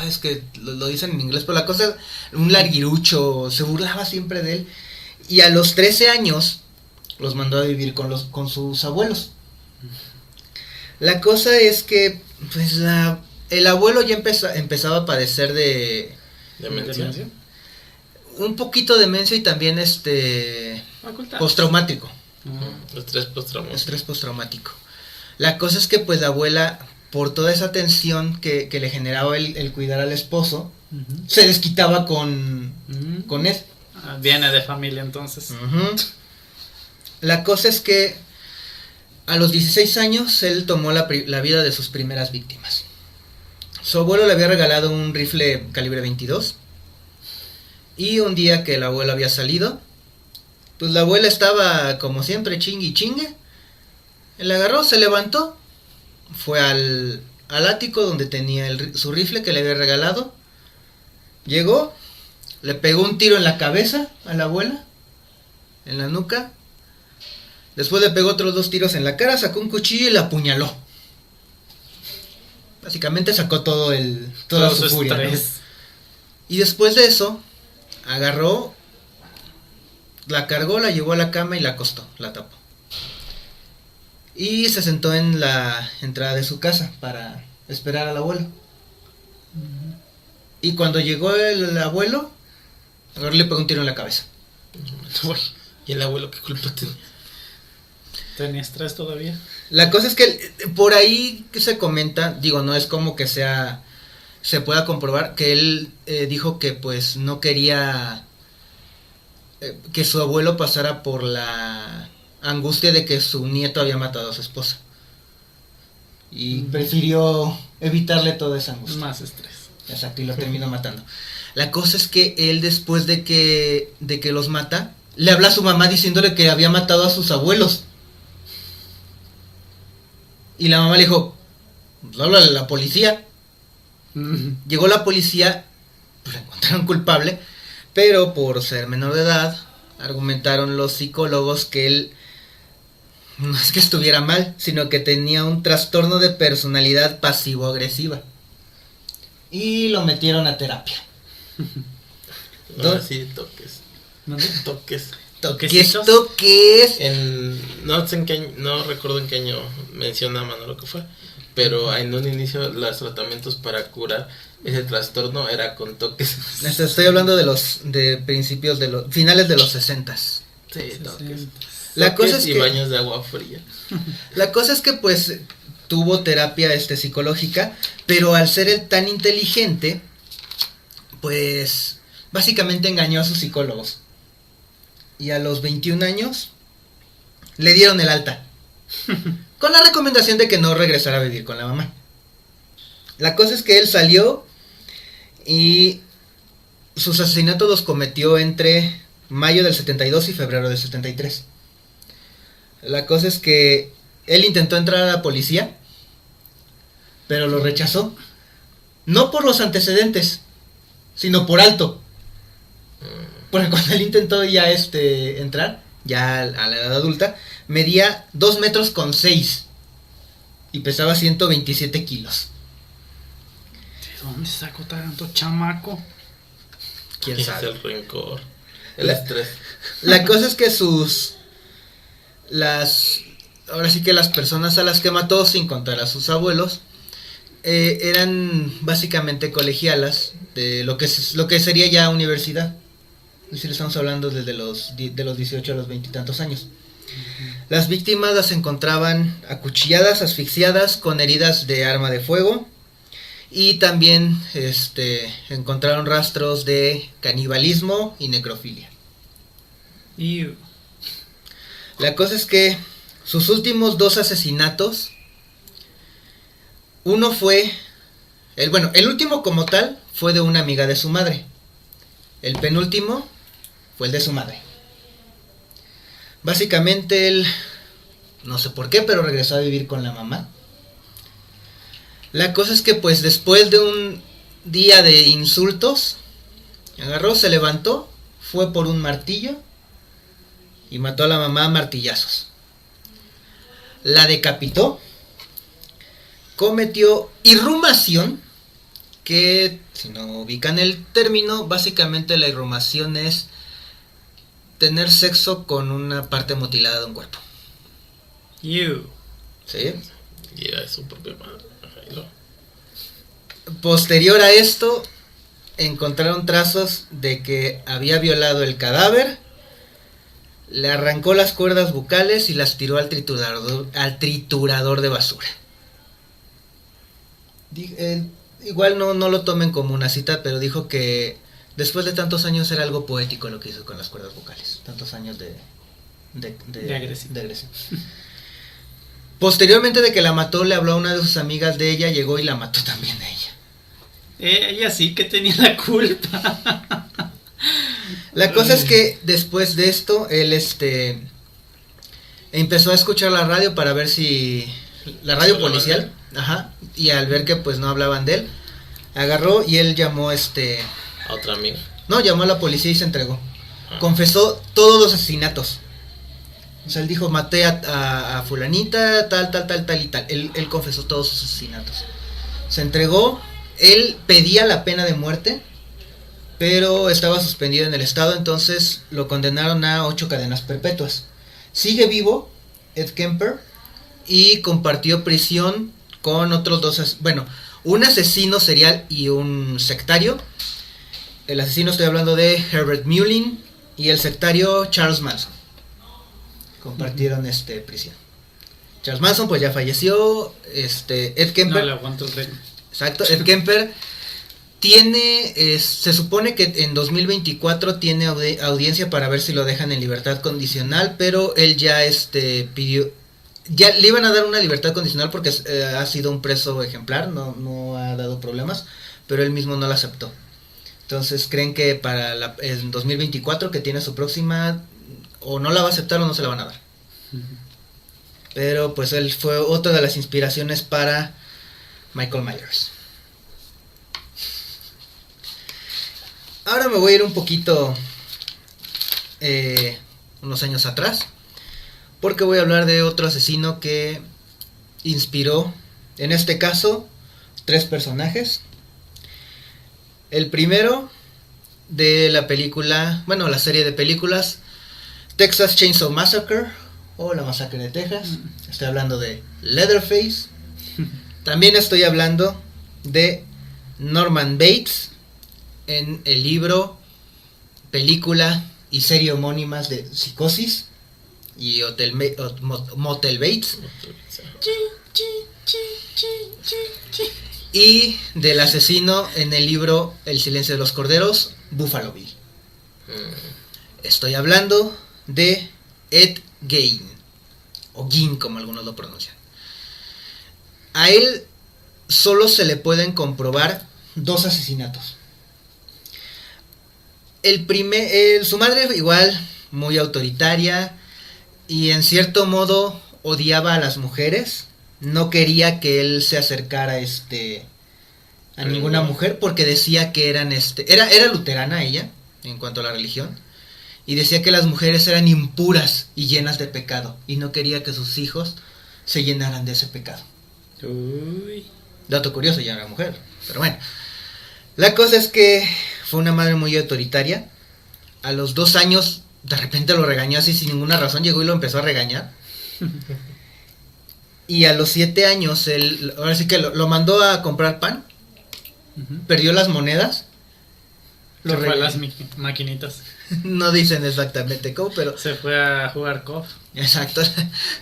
es que lo dicen en inglés, pero la cosa es un larguirucho, se burlaba siempre de él. Y a los 13 años los mandó a vivir con sus abuelos. La cosa es que pues el abuelo ya empezaba a padecer de Demencia. un poquito de demencia y también Facultades. postraumático. Estrés postraumático. Estrés postraumático. La cosa es que pues la abuela, por toda esa tensión que le generaba el cuidar al esposo, Ujú. se desquitaba con Ujú. él. Viene de familia entonces. Ujú. La cosa es que a los 16 años él tomó la vida de sus primeras víctimas. Su abuelo le había regalado un rifle calibre 22 y un día que el abuelo había salido, pues la abuela estaba como siempre chingue y chingue. Él agarró, se levantó, fue al ático donde tenía su rifle que le había regalado, llegó, le pegó un tiro en la cabeza a la abuela, en la nuca. Después le pegó otros 2 tiros en la cara, sacó un cuchillo y la apuñaló. Básicamente sacó toda Todo su su furia, ¿no? estrés. Y después de eso, agarró, la cargó, la llevó a la cama y la acostó, la tapó. Y se sentó en la entrada de su casa para esperar al abuelo. Y cuando llegó el abuelo, agarró y le pegó un tiro en la cabeza. Uy, ¿Y el abuelo qué culpa tenía? ¿tenía estrés todavía? La cosa es que por ahí que se comenta, digo, no es como que se pueda comprobar, que él dijo que pues no quería que su abuelo pasara por la angustia de que su nieto había matado a su esposa. Y prefirió evitarle toda esa angustia. Más estrés. Exacto, y lo terminó matando. La cosa es que él después de que los mata, le habla a su mamá diciéndole que había matado a sus abuelos. Y la mamá le dijo, pues háblale a la policía. Llegó la policía, pues la encontraron culpable, pero por ser menor de edad, argumentaron los psicólogos que él no es que estuviera mal, sino que tenía un trastorno de personalidad pasivo-agresiva. Y lo metieron a terapia. No, sí, toques. ¿Mande? Toques. ¿Toquecitos? Toques. No sé en qué año, no recuerdo en qué año menciona Manolo que fue, pero en un inicio los tratamientos para curar ese trastorno era con toques. Estoy hablando de principios de los finales de los 60s. Sí, toques. La Toques cosa es y que- baños de agua fría. La cosa es que pues tuvo terapia psicológica, pero al ser él tan inteligente, pues básicamente engañó a sus psicólogos. Y a los 21 años le dieron el alta. Con la recomendación de que no regresara a vivir con la mamá. La cosa es que él salió y sus asesinatos los cometió entre mayo del 72 y febrero del 73. La cosa es que él intentó entrar a la policía, pero lo rechazó. No por los antecedentes, sino por alto. Porque cuando él intentó ya entrar, ya a la edad adulta, medía 2 metros con 6 y pesaba 127 kilos. ¿De dónde sacó tanto chamaco? ¿Quién Es sabe? el rencor, el estrés. La cosa es que ahora sí que las personas a las que mató, sin contar a sus abuelos, eran básicamente colegialas de lo que sería ya universidad. Es decir, estamos hablando desde de los 18 a los 20 y tantos años. Las víctimas las encontraban acuchilladas, asfixiadas, con heridas de arma de fuego. Y también encontraron rastros de canibalismo y necrofilia. Y La cosa es que sus últimos 2 asesinatos, uno fue, el último como tal fue de una amiga de su madre. El penúltimo fue el de su madre. Básicamente él, no sé por qué, pero regresó a vivir con la mamá. La cosa es que pues después de un día de insultos, agarró, se levantó, fue por un martillo y mató a la mamá a martillazos. La decapitó, cometió irrumación, que si no ubican el término, básicamente la irrumación es tener sexo con una parte mutilada de un cuerpo. You. ¿Sí? Y era de su propia madre. Ahí lo- Posterior a esto, encontraron trazos de que había violado el cadáver, le arrancó las cuerdas bucales y las tiró al triturador de basura. Igual no lo tomen como una cita, pero dijo que después de tantos años era algo poético lo que hizo con las cuerdas bucales. Tantos años de agresión. Posteriormente de que la mató, le habló a una de sus amigas de ella, llegó y la mató también a ella. Ella sí que tenía la culpa. La cosa es que después de esto, él empezó a escuchar la radio para ver si... La radio policial, ajá, y al ver que pues no hablaban de él, agarró y él llamó A otra amiga. No, llamó a la policía y se entregó. Confesó todos los asesinatos. O sea, él dijo, maté a fulanita, tal y tal. Él confesó todos sus asesinatos. Se entregó, él pedía la pena de muerte, pero estaba suspendido en el estado, entonces lo condenaron a 8 cadenas perpetuas. Sigue vivo Ed Kemper y compartió prisión con otros dos, un asesino serial y un sectario. El asesino estoy hablando de Herbert Mullin y el sectario Charles Manson. Compartieron prisión. Charles Manson pues ya falleció, Ed Kemper. No le aguanto el ritmo. Exacto, Ed Kemper se supone que en 2024 tiene audiencia para ver si lo dejan en libertad condicional, pero él ya pidió, ya le iban a dar una libertad condicional porque ha sido un preso ejemplar, no ha dado problemas, pero él mismo no la aceptó. Entonces creen que para en 2024, que tiene su próxima, o no la va a aceptar o no se la van a dar. Pero pues él fue otra de las inspiraciones para Michael Myers. Ahora me voy a ir un poquito unos años atrás, porque voy a hablar de otro asesino que inspiró, en este caso, 3 personajes. El primero de la película, la serie de películas Texas Chainsaw Massacre o La Masacre de Texas. Estoy hablando de Leatherface. También estoy hablando de Norman Bates en el libro, película y serie homónimas de Psicosis y Motel Bates. Y del asesino en el libro El silencio de los corderos, Buffalo Bill. Estoy hablando de Ed Gein, o Gein como algunos lo pronuncian. A él solo se le pueden comprobar 2 asesinatos. Su madre igual, muy autoritaria, y en cierto modo odiaba a las mujeres. No quería que él se acercara a ninguna mujer, porque decía que era luterana ella, en cuanto a la religión, y decía que las mujeres eran impuras y llenas de pecado, y no quería que sus hijos se llenaran de ese pecado. Uy. Dato curioso, ya era mujer, pero bueno. La cosa es que fue una madre muy autoritaria. A los 2 años, de repente lo regañó así sin ninguna razón, llegó y lo empezó a regañar. Y a los 7 años, ahora sí que lo mandó a comprar pan. Perdió las monedas. Se fue a las maquinitas. No dicen exactamente cómo, pero... Se fue a jugar KOF. Exacto.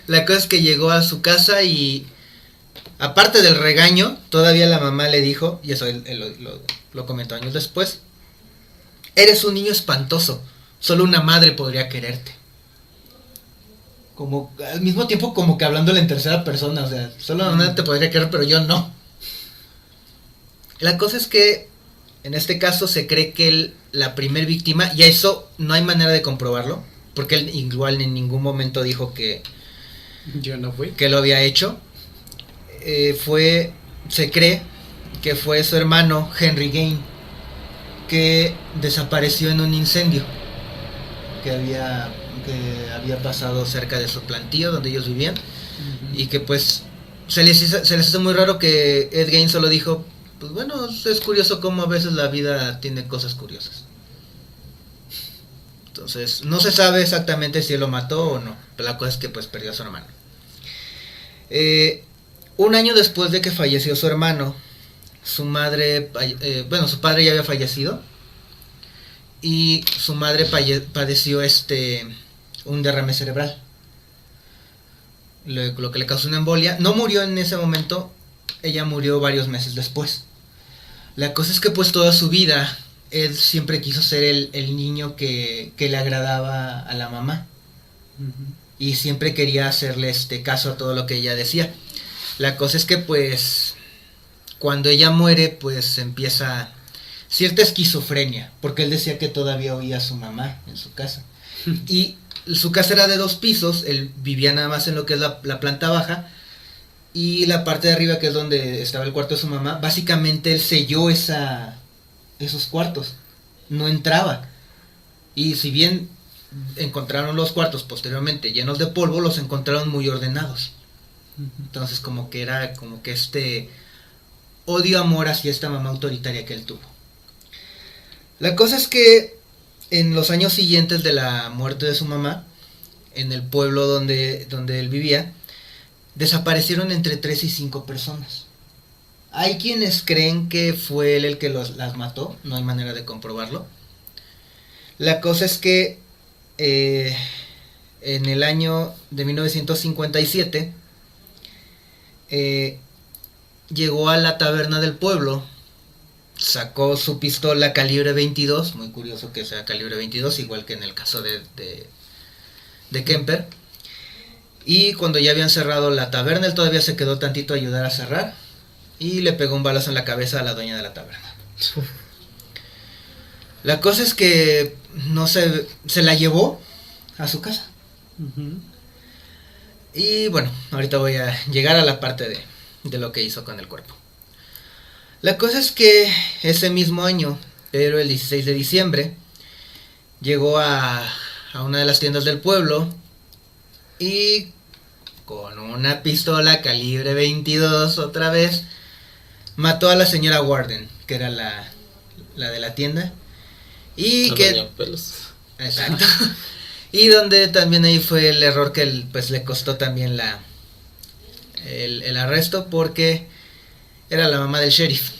La cosa es que llegó a su casa y... Aparte del regaño, todavía la mamá le dijo, y eso él lo comentó años después: eres un niño espantoso, solo una madre podría quererte. Como al mismo tiempo como que hablándole en tercera persona, o sea, solo una madre te podría querer, pero yo no. La cosa es que En este caso se cree que la primer víctima, y eso no hay manera de comprobarlo, porque él igual en ningún momento dijo que Yo no fui. lo había hecho, se cree que fue su hermano Henry Gain, que desapareció en un incendio que había pasado cerca de su plantío donde ellos vivían, y que pues se les hizo muy raro que Ed Gein solo dijo, pues bueno, es curioso cómo a veces la vida tiene cosas curiosas. Entonces no se sabe exactamente si él lo mató o no, pero la cosa es que pues perdió a su hermano. Un año después de que falleció su hermano, su padre ya había fallecido, y su madre padeció un derrame cerebral, lo que le causó una embolia. No murió en ese momento, ella murió varios meses después. La cosa es que pues toda su vida él siempre quiso ser el niño que le agradaba a la mamá, y siempre quería hacerle caso a todo lo que ella decía. La cosa es que pues cuando ella muere pues empieza cierta esquizofrenia, porque él decía que todavía oía a su mamá en su casa. Y su casa era de 2 pisos, él vivía nada más en lo que es la planta baja, y la parte de arriba, que es donde estaba el cuarto de su mamá, básicamente él selló esos cuartos, no entraba. Y si bien encontraron los cuartos posteriormente llenos de polvo, los encontraron muy ordenados. Entonces como que era como que odio-amor hacia esta mamá autoritaria que él tuvo. La cosa es que en los años siguientes de la muerte de su mamá, en el pueblo donde él vivía, desaparecieron entre 3 y 5 personas. Hay quienes creen que fue él el que las mató, no hay manera de comprobarlo. La cosa es que en el año de 1957 llegó a la taberna del pueblo, sacó su pistola calibre 22, muy curioso que sea calibre 22, igual que en el caso de Kemper. Y cuando ya habían cerrado la taberna, él todavía se quedó tantito a ayudar a cerrar, y le pegó un balazo en la cabeza a la dueña de la taberna. La cosa es que se la llevó a su casa. Y bueno, ahorita voy a llegar a la parte de lo que hizo con el cuerpo. La cosa es que ese mismo año, pero el 16 de diciembre, llegó a una de las tiendas del pueblo y con una pistola calibre 22 otra vez mató a la señora Warden, que era la de la tienda, y no que pelos. Exacto. Y donde también ahí fue el error que pues le costó también el arresto, porque era la mamá del sheriff.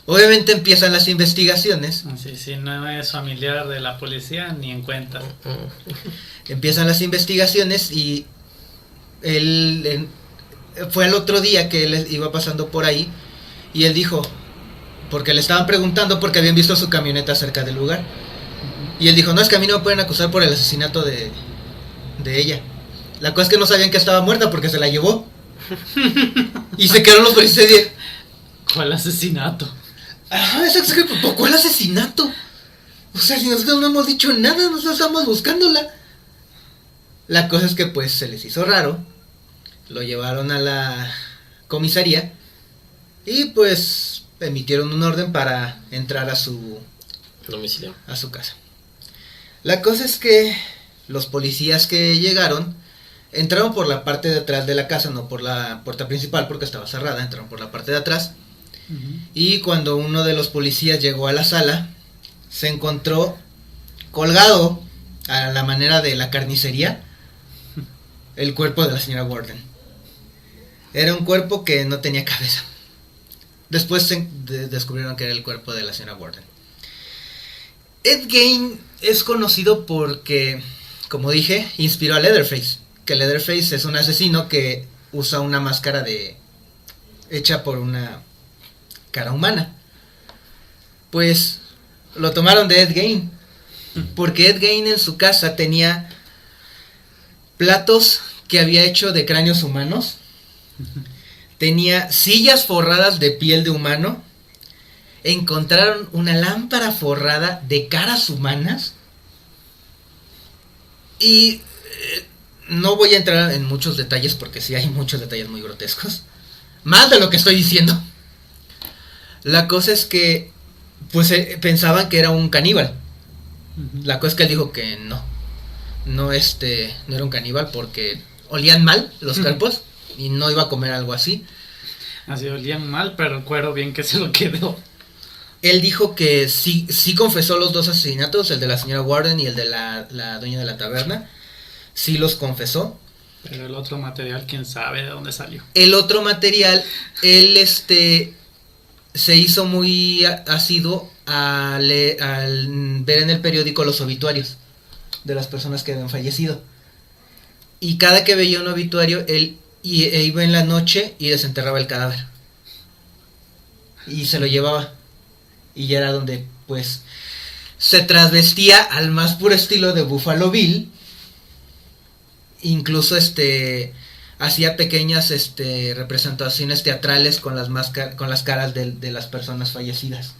Obviamente empiezan las investigaciones. Sí, sí, no es familiar de la policía ni en cuenta. Empiezan las investigaciones y él fue el otro día que él iba pasando por ahí y él dijo, porque le estaban preguntando porque habían visto su camioneta cerca del lugar. Y él dijo, no, es que a mí no me pueden acusar por el asesinato de ella. La cosa es que no sabían que estaba muerta porque se la llevó. Y se quedaron los policías de... ¿Cuál asesinato? Ajá, exacto, ¿por cuál asesinato? O sea, si nosotros no hemos dicho nada, nosotros estamos buscándola. La cosa es que pues se les hizo raro. Lo llevaron a la comisaría y pues emitieron un orden para entrar a su domicilio, a su casa. La cosa es que los policías que llegaron entraron por la parte de atrás de la casa, no por la puerta principal porque estaba cerrada, entraron por la parte de atrás. Y cuando uno de los policías llegó a la sala, se encontró colgado a la manera de la carnicería el cuerpo de la señora Warden. Era un cuerpo que no tenía cabeza. Después descubrieron que era el cuerpo de la señora Warden. Ed Gein es conocido porque, como dije, inspiró a Leatherface. Que Leatherface es un asesino que usa una máscara hecha por una cara humana. Pues lo tomaron de Ed Gein, porque Ed Gein en su casa tenía platos que había hecho de cráneos humanos, tenía sillas forradas de piel de humano, encontraron una lámpara forrada de caras humanas. Y no voy a entrar en muchos detalles porque sí hay muchos detalles muy grotescos. Más de lo que estoy diciendo. La cosa es que pues pensaban que era un caníbal. La cosa es que él dijo que no. No era un caníbal porque olían mal los cuerpos y no iba a comer algo así. Así olían mal, pero el cuero bien que se lo quedó. Él dijo que sí confesó los 2 asesinatos, el de la señora Warden y el de la dueña de la taberna. Sí los confesó. Pero el otro material, quién sabe de dónde salió. El otro material, él se hizo muy asiduo al ver en el periódico los obituarios de las personas que habían fallecido. Y cada que veía un obituario, él iba en la noche y desenterraba el cadáver. Y se lo llevaba. Y ya era donde, pues, se transvestía al más puro estilo de Buffalo Bill. Incluso, hacía pequeñas, representaciones teatrales con las caras de las personas fallecidas.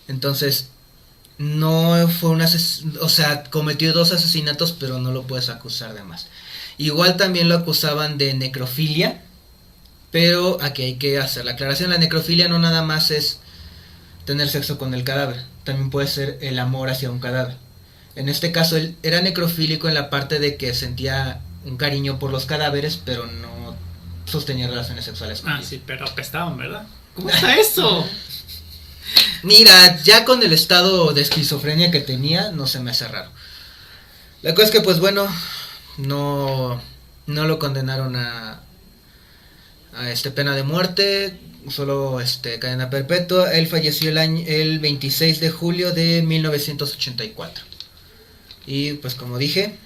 Entonces, no fue o sea, cometió 2 asesinatos, pero no lo puedes acusar de más. Igual también lo acusaban de necrofilia, pero aquí hay que hacer la aclaración. La necrofilia no nada más es tener sexo con el cadáver, también puede ser el amor hacia un cadáver. En este caso él era necrofílico en la parte de que sentía un cariño por los cadáveres, pero no sostenía relaciones sexuales con ellos. Sí, pero apestaban, ¿verdad? ¿Cómo está eso? Mira, ya con el estado de esquizofrenia que tenía, no se me hace raro. La cosa es que, pues bueno, no lo condenaron a pena de muerte, solo cadena perpetua. Él falleció el 26 de julio de 1984. Y pues como dije,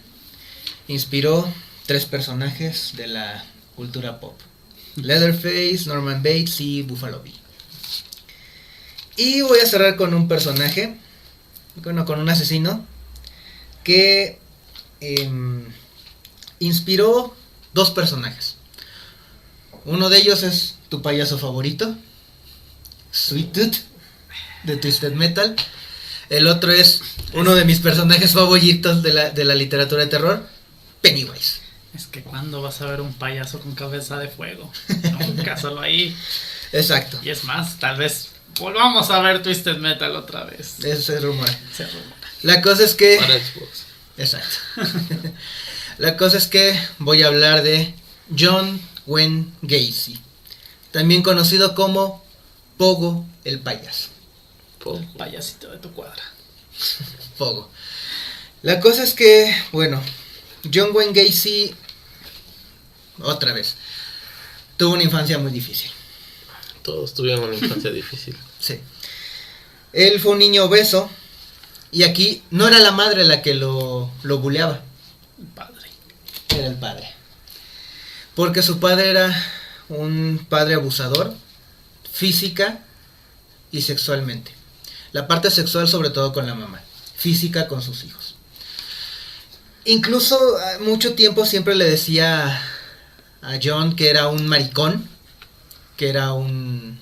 inspiró 3 personajes de la cultura pop: Leatherface, Norman Bates y Buffalo Bill. Y voy a cerrar con un personaje, con un asesino que inspiró 2 personajes. Uno de ellos es tu payaso favorito, Sweet Tooth, de Twisted Metal. El otro es uno de mis personajes favoritos de la literatura de terror, Pennywise. Es que ¿cuándo vas a ver un payaso con cabeza de fuego? Nunca, solo ahí. Exacto. Y es más, tal vez volvamos a ver Twisted Metal otra vez. Ese rumor. Se rumora. La cosa es que... Para Xbox. Exacto. La cosa es que voy a hablar de John Wayne Gacy, también conocido como Pogo el payaso. El payasito de tu cuadra. Pogo. La cosa es que, bueno, John Wayne Gacy, otra vez, tuvo una infancia muy difícil. Todos tuvieron una infancia difícil. Sí. Él fue un niño obeso. Y aquí no era la madre la que lo buleaba. El padre. Era el padre. Porque su padre era un padre abusador, física y sexualmente. La parte sexual sobre todo con la mamá, física con sus hijos. Incluso mucho tiempo siempre le decía a John que era un maricón, que era un...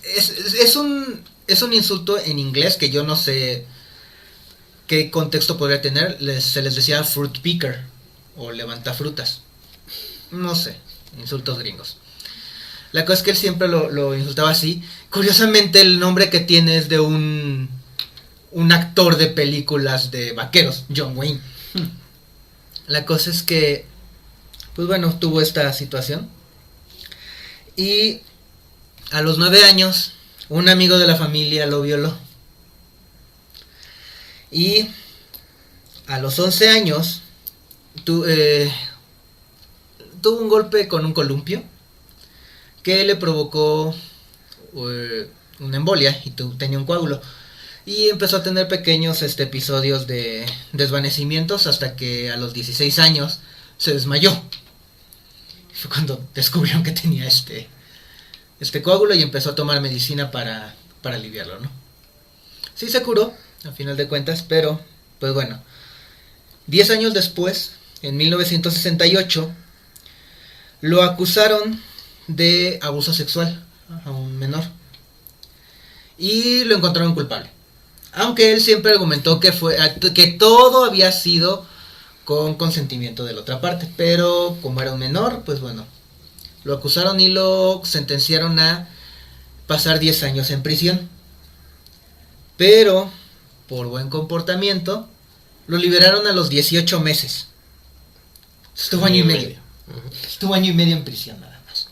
Es un insulto en inglés que yo no sé qué contexto podría tener. Se les decía fruit picker o levanta frutas. No sé, insultos gringos. La cosa es que él siempre lo insultaba así. Curiosamente el nombre que tiene es de un actor de películas de vaqueros, John Wayne. La cosa es que, pues bueno, tuvo esta situación. Y a los 9 años, un amigo de la familia lo violó. Y a los 11 años, tuvo un golpe con un columpio que le provocó una embolia y tenía un coágulo. Y empezó a tener pequeños episodios de desvanecimientos hasta que a los 16 años se desmayó. Fue cuando descubrieron que tenía este coágulo y empezó a tomar medicina para aliviarlo, ¿no? Sí se curó, a final de cuentas, pero pues bueno. 10 años después, en 1968, lo acusaron de abuso sexual a un menor. y lo encontraron culpable. Aunque él siempre argumentó que todo había sido con consentimiento de la otra parte, pero como era un menor, pues bueno, lo acusaron y lo sentenciaron a pasar 10 años en prisión. Pero por buen comportamiento lo liberaron a los 18 meses. Estuvo año y medio. Estuvo año y medio en prisión nada más.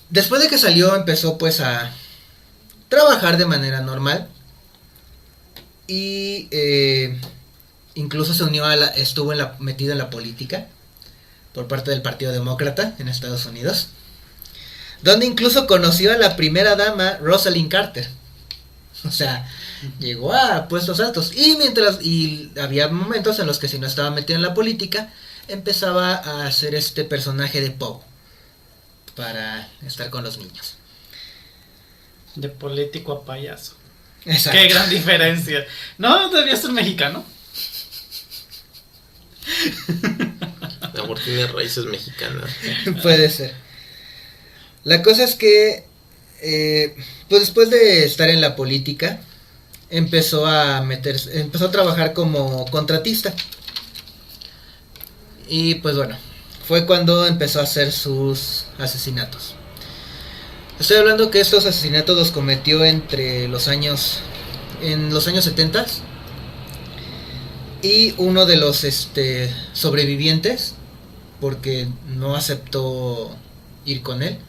Después de que salió empezó pues a trabajar de manera normal. Y incluso se unió estuvo metido en la política por parte del Partido Demócrata en Estados Unidos, donde incluso conoció a la primera dama Rosalind Carter. O sea, llegó a puestos altos. Y había momentos en los que si no estaba metido en la política, empezaba a hacer este personaje de Poe para estar con los niños. De político a payaso. Exacto. Qué gran diferencia. No, debía ser mexicano. El amor tiene raíces mexicanas. Puede ser. La cosa es que pues después de estar en la política empezó a trabajar como contratista. Y pues bueno, fue cuando empezó a hacer sus asesinatos. Estoy hablando que estos asesinatos los cometió en los años 70. Y uno de los sobrevivientes, porque no aceptó ir con él,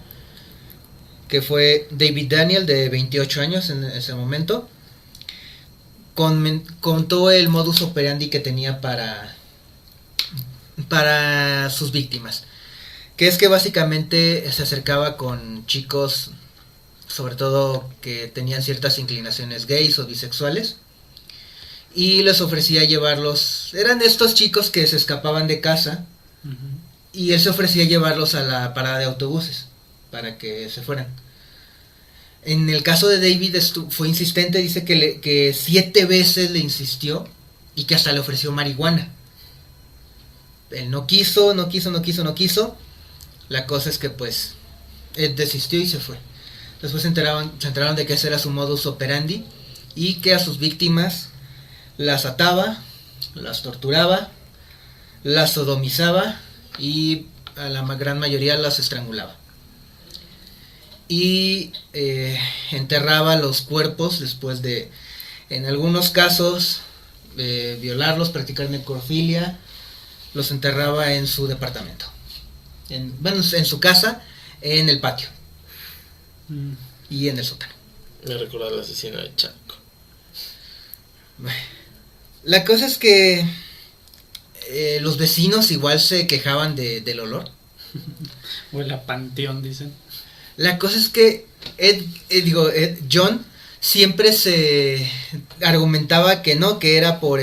que fue David Daniel, de 28 años en ese momento, contó el modus operandi que tenía para sus víctimas, que es que básicamente se acercaba con chicos, sobre todo que tenían ciertas inclinaciones gays o bisexuales, y les ofrecía llevarlos. Eran estos chicos que se escapaban de casa, y él se ofrecía llevarlos a la parada de autobuses para que se fueran. En el caso de David fue insistente, dice que 7 veces le insistió y que hasta le ofreció marihuana. Él no quiso. La cosa es que pues él desistió y se fue. Después se enteraron de que ese era su modus operandi y que a sus víctimas las ataba, las torturaba, las sodomizaba y a la gran mayoría las estrangulaba. Y enterraba los cuerpos después de, en algunos casos, violarlos, practicar necrofilia. Los enterraba en su departamento, en su casa, en el patio y en el sótano. Me recuerda al asesino de Chaco. La cosa es que los vecinos igual se quejaban del olor. Huele a panteón, dicen. La cosa es que John siempre se argumentaba que no, que era por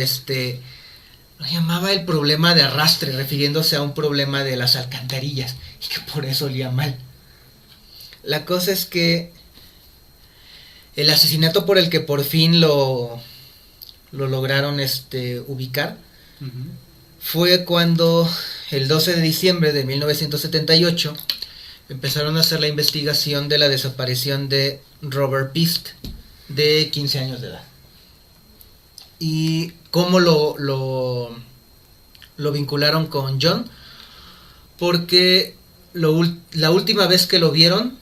lo llamaba el problema de arrastre, refiriéndose a un problema de las alcantarillas, y que por eso olía mal. La cosa es que el asesinato por el que por fin lo lograron ubicar fue cuando el 12 de diciembre de 1978 empezaron a hacer la investigación de la desaparición de Robert Pist, de 15 años de edad. Y cómo lo vincularon con John, porque la última vez que lo vieron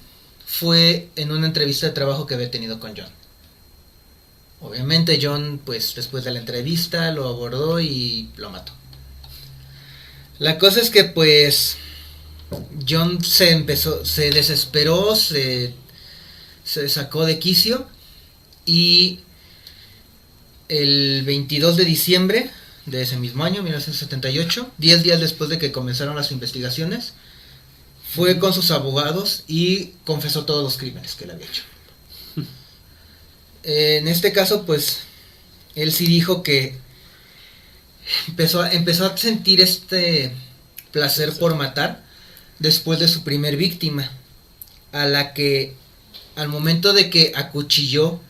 fue en una entrevista de trabajo que había tenido con John. Obviamente John, pues después de la entrevista lo abordó y lo mató. La cosa es que pues John se desesperó, se sacó de quicio, y el 22 de diciembre de ese mismo año, 1978, 10 días después de que comenzaron las investigaciones, fue con sus abogados y confesó todos los crímenes que él había hecho. En este caso, pues, él sí dijo que empezó a sentir este placer por matar después de su primer víctima, a la que al momento de que acuchilló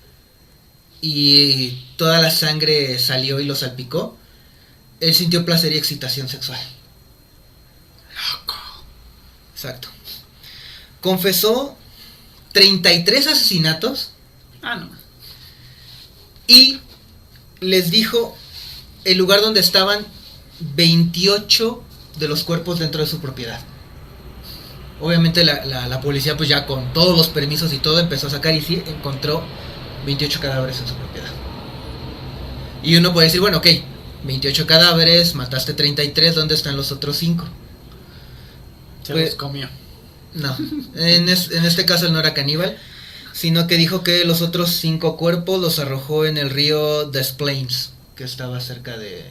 y toda la sangre salió y lo salpicó, él sintió placer y excitación sexual. Loco. Exacto. Confesó 33 asesinatos Ah, no. Y les dijo el lugar donde estaban 28 de los cuerpos dentro de su propiedad. Obviamente la policía, pues ya con todos los permisos y todo, empezó a sacar y sí encontró 28 cadáveres en su propiedad. Y uno puede decir, bueno, ok, 28 cadáveres, mataste 33, ¿dónde están los otros 5? Se Pues, los comió. No, en este caso él no era caníbal, sino que dijo que los otros 5 cuerpos los arrojó en el río Des Plaines, que estaba cerca de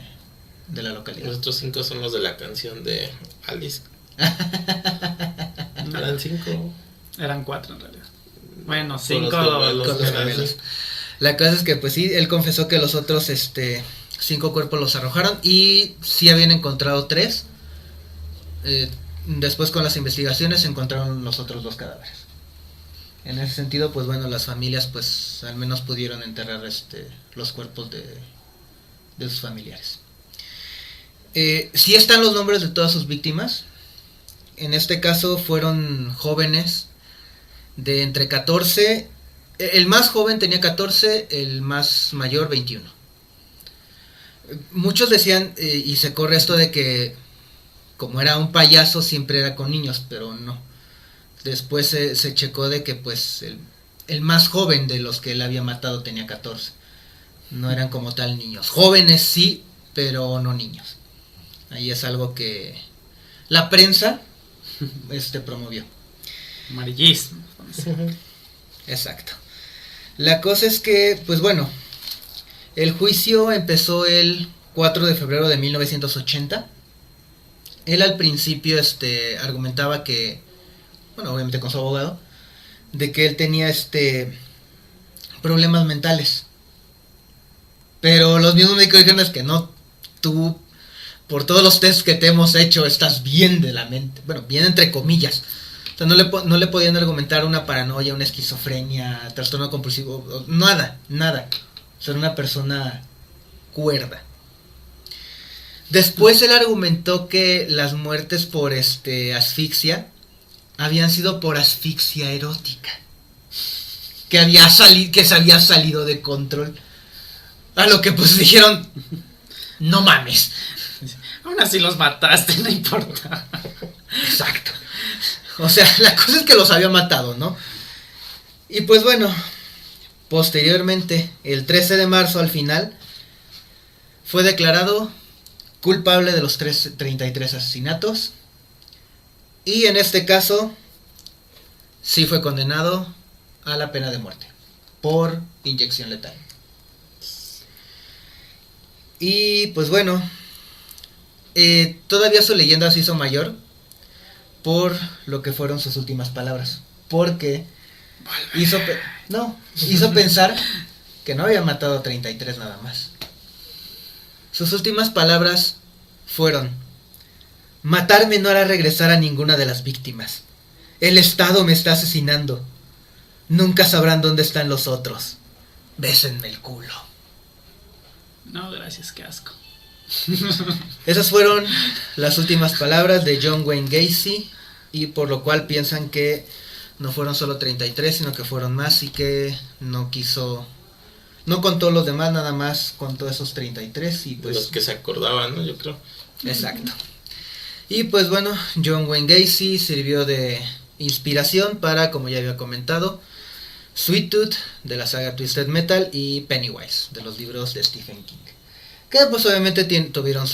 la localidad. Los otros 5 son los de la canción de Alice. Eran 5. Eran 4 en realidad. Bueno, Con 5 los gemelos, con los gemelos. La cosa es que pues sí, él confesó que los otros 5 cuerpos los arrojaron y sí habían encontrado 3. Después con las investigaciones se encontraron los otros 2 cadáveres. En ese sentido, pues bueno, las familias pues al menos pudieron enterrar los cuerpos de sus familiares. Sí están los nombres de todas sus víctimas. En este caso fueron jóvenes de entre 14, el más joven tenía 14, el más mayor 21. Muchos decían, y se corre esto de que como era un payaso siempre era con niños, pero no. Después se checó de que pues el más joven de los que él había matado tenía 14. No eran como tal niños. Jóvenes sí, pero no niños. Ahí es algo que la prensa promovió. Amarillismo. Exacto. La cosa es que, pues bueno, el juicio empezó el 4 de febrero de 1980. Él al principio argumentaba que, bueno, obviamente con su abogado, de que él tenía problemas mentales. Pero los mismos médicos dijeron es que no, tú por todos los tests que te hemos hecho estás bien de la mente, bueno, bien entre comillas. O sea, no le podían argumentar una paranoia, una esquizofrenia, trastorno compulsivo, nada. O sea, era una persona cuerda. Después él argumentó que las muertes por asfixia habían sido por asfixia erótica. Que se había salido de control. A lo que pues dijeron, no mames. Aún así los mataste, no importa. Exacto. O sea, la cosa es que los había matado, ¿no? Y pues bueno, posteriormente, el 13 de marzo al final, fue declarado culpable de los 33 asesinatos. Y en este caso, sí fue condenado a la pena de muerte por inyección letal. Y pues bueno, todavía su leyenda se hizo mayor por lo que fueron sus últimas palabras. Porque hizo pensar que no había matado a 33 nada más. Sus últimas palabras fueron: matarme no hará regresar a ninguna de las víctimas. El Estado me está asesinando. Nunca sabrán dónde están los otros. Bésenme el culo. No, gracias, qué asco. Esas fueron las últimas palabras de John Wayne Gacy, y por lo cual piensan que no fueron solo 33, sino que fueron más, y que no contó los demás, nada más contó esos 33 y pues los que se acordaban, ¿no? Yo creo. Exacto. Y pues bueno, John Wayne Gacy sirvió de inspiración para, como ya había comentado, Sweet Tooth de la saga Twisted Metal y Pennywise de los libros de Stephen King, que pues obviamente tuvieron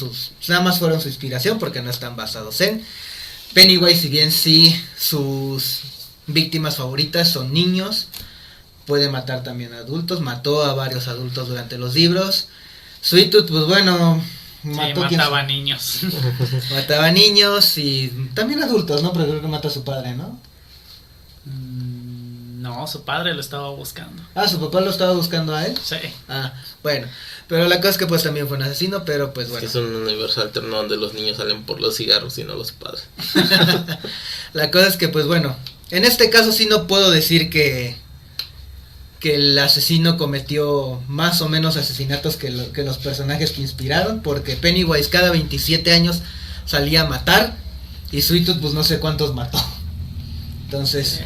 nada más fueron su inspiración porque no están basados en Pennywise. Si bien sí sus víctimas favoritas son niños, puede matar también a adultos, mató a varios adultos durante los libros. Sweet Tooth, pues bueno, mataba niños. Mataba niños y también adultos, ¿no? Pero creo que mata a su padre, ¿no? No, su padre lo estaba buscando. Ah, ¿su papá lo estaba buscando a él? Sí. Ah, bueno. Pero la cosa es que pues también fue un asesino, pero pues bueno. Es un universo alterno donde los niños salen por los cigarros y no los padres. La cosa es que pues bueno, en este caso sí no puedo decir que el asesino cometió más o menos asesinatos que los personajes que inspiraron, porque Pennywise cada 27 años salía a matar y Sweet Tooth pues no sé cuántos mató. Entonces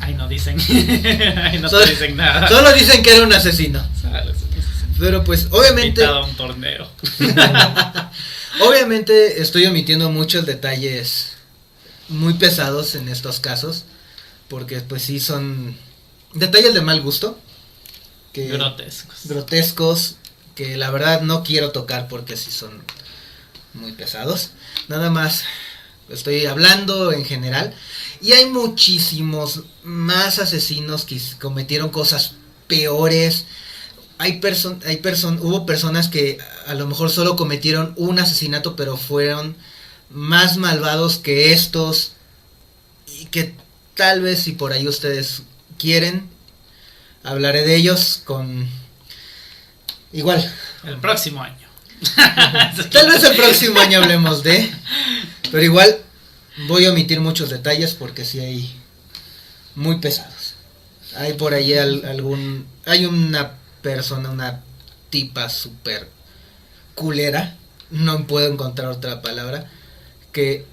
Ahí no dicen. Ahí no Solo- te dicen nada. Solo dicen que era un asesino. Sale, Pero pues obviamente, invitado a un torneo. obviamente estoy omitiendo muchos detalles muy pesados en estos casos. Porque pues sí son detalles de mal gusto. Que, Grotescos. grotescos. Que la verdad no quiero tocar porque sí son muy pesados. Nada más estoy hablando en general. Y hay muchísimos más asesinos que cometieron cosas peores. Hubo personas que a lo mejor solo cometieron un asesinato, pero fueron más malvados que estos. Y que tal vez si por ahí ustedes quieren, hablaré de ellos con... Igual. El próximo año. Tal vez el próximo año hablemos de... Pero igual voy a omitir muchos detalles porque sí hay muy pesados. Hay por ahí hay una persona, una tipa súper culera, no puedo encontrar otra palabra, que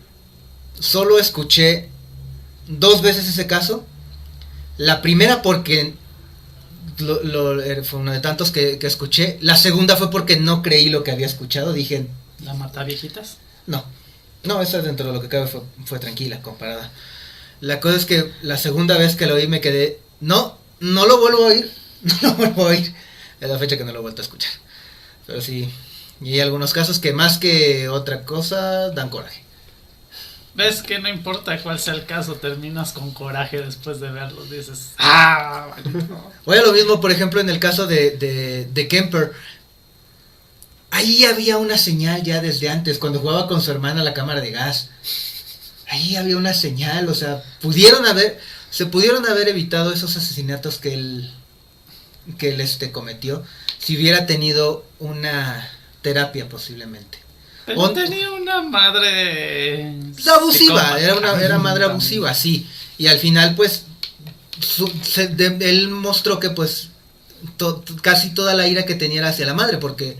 solo escuché 2 veces ese caso. La primera porque fue uno de tantos que escuché. La segunda fue porque no creí lo que había escuchado. Dije, ¿La mata viejitas? no, esa dentro de lo que cabe fue tranquila comparada. La cosa es que la segunda vez que lo oí me quedé, no lo vuelvo a oír, no lo vuelvo a oír. Es la fecha que no lo he vuelto a escuchar. Pero sí, y hay algunos casos que más que otra cosa dan coraje. ¿Ves que no importa cuál sea el caso, terminas con coraje después de verlo? Dices, ¡ah! No. Oye, lo mismo, por ejemplo, en el caso de Kemper. Ahí había una señal ya desde antes, cuando jugaba con su hermana a la cámara de gas. Ahí había una señal, o sea, se pudieron haber evitado esos asesinatos que él cometió si hubiera tenido una terapia posiblemente. Pero tenía una madre Abusiva, psicópata. era madre abusiva, sí. Y al final, pues, él mostró que, pues, casi toda la ira que tenía era hacia la madre, porque,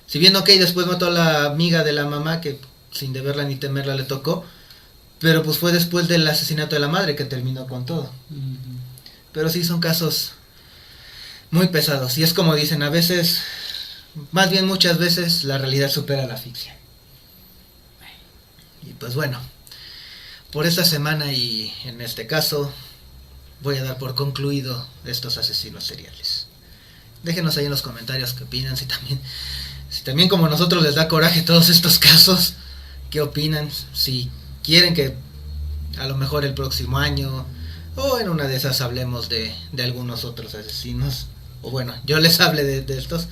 si bien, ok, después mató a la amiga de la mamá, que sin deberla ni temerla le tocó, pero pues fue después del asesinato de la madre que terminó con todo. Pero sí, son casos muy pesados. Y es como dicen, a veces, más bien muchas veces, la realidad supera la ficción. Y pues bueno, por esta semana y en este caso voy a dar por concluido estos asesinos seriales. Déjenos ahí en los comentarios qué opinan, si también como nosotros les da coraje todos estos casos, qué opinan, si quieren que a lo mejor el próximo año o en una de esas hablemos de algunos otros asesinos, o bueno, yo les hable de estos.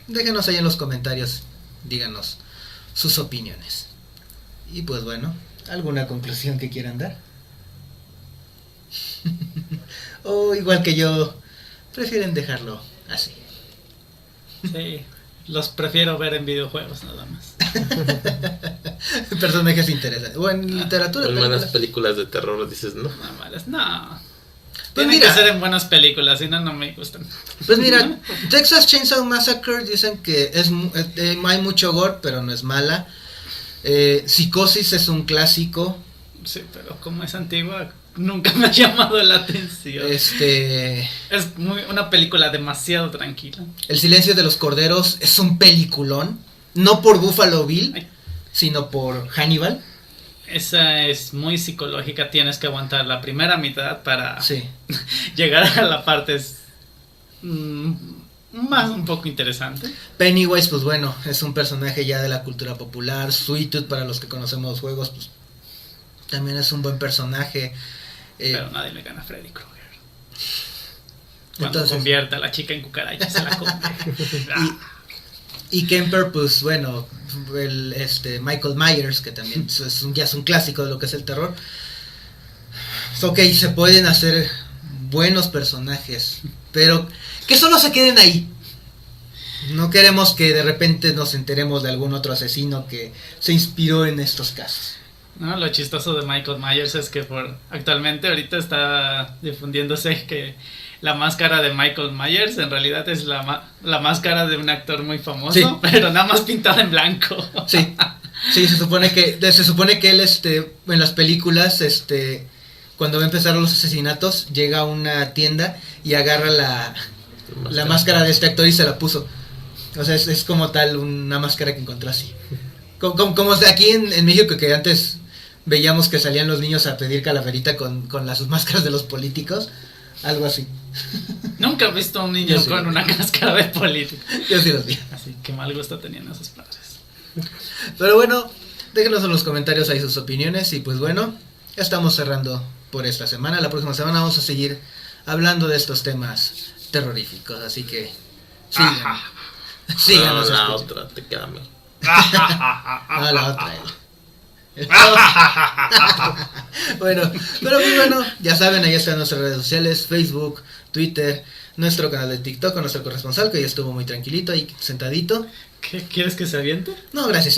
Déjenos ahí en los comentarios, díganos sus opiniones. Y pues bueno, ¿alguna conclusión que quieran dar? O igual que yo, prefieren dejarlo así. Sí, los prefiero ver en videojuegos nada más. Personajes interesantes. O en literatura. En buenas películas de terror dices, ¿no? No, malas, no. Pues Tienen mira, que ser en buenas películas, si no, no me gustan. pues mira, Texas Chainsaw Massacre dicen que hay mucho gore, pero no es mala. Psicosis es un clásico. Sí, pero como es antigua, nunca me ha llamado la atención. Es una película demasiado tranquila. El silencio de los corderos es un peliculón. No por Buffalo Bill, Ay. sino por Hannibal. Esa es muy psicológica, tienes que aguantar la primera mitad para Sí. llegar a la parte más un poco interesante. Pennywise, pues bueno, es un personaje ya de la cultura popular. Sweet Tooth, para los que conocemos los juegos, pues también es un buen personaje. Pero nadie le gana a Freddy Krueger. Cuando Entonces, convierte a la chica en cucaracha, se la come. y Kemper, pues bueno, Michael Myers, que también ya es un clásico de lo que es el terror. Ok, se pueden hacer buenos personajes, pero que solo se queden ahí. No queremos que de repente nos enteremos de algún otro asesino que se inspiró en estos casos. No, lo chistoso de Michael Myers es que actualmente ahorita está difundiéndose que la máscara de Michael Myers en realidad es la máscara de un actor muy famoso, Sí. pero nada más pintada en blanco. Sí, se supone que él en las películas cuando va a empezar los asesinatos, llega a una tienda y agarra la máscara de este actor y se la puso. O sea, es como tal una máscara que encontró así. Como aquí en México, que antes veíamos que salían los niños a pedir calaverita con las máscaras de los políticos. Algo así. Nunca he visto a un niño Sí. con una cáscara de político. Yo sí los vi. Así que mal gusto tenían esos padres. Pero bueno, déjenos en los comentarios ahí sus opiniones. Y pues bueno, ya estamos cerrando por esta semana. La próxima semana vamos a seguir hablando de estos temas terroríficos. Así que sigan. Síganos No, la escuchando. otra, te queda mejor. Ah, la otra. Bueno, pero muy bueno, ya saben, ahí están nuestras redes sociales, Facebook, Twitter, nuestro canal de TikTok con nuestro corresponsal, que ya estuvo muy tranquilito ahí sentadito. ¿Qué? ¿Quieres que se aviente? No, gracias.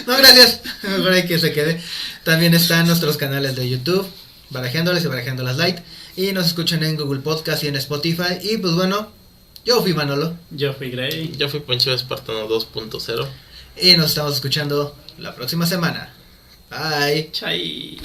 No, gracias. Mejor hay que se quede. También están nuestros canales de YouTube, Barajeándoles y Barajeándolas Light. Y nos escuchan en Google Podcast y en Spotify. Y pues bueno, yo fui Manolo. Yo fui Grey. Yo fui Poncho Espartano 2.0. Y nos estamos escuchando la próxima semana. Bye. Chai.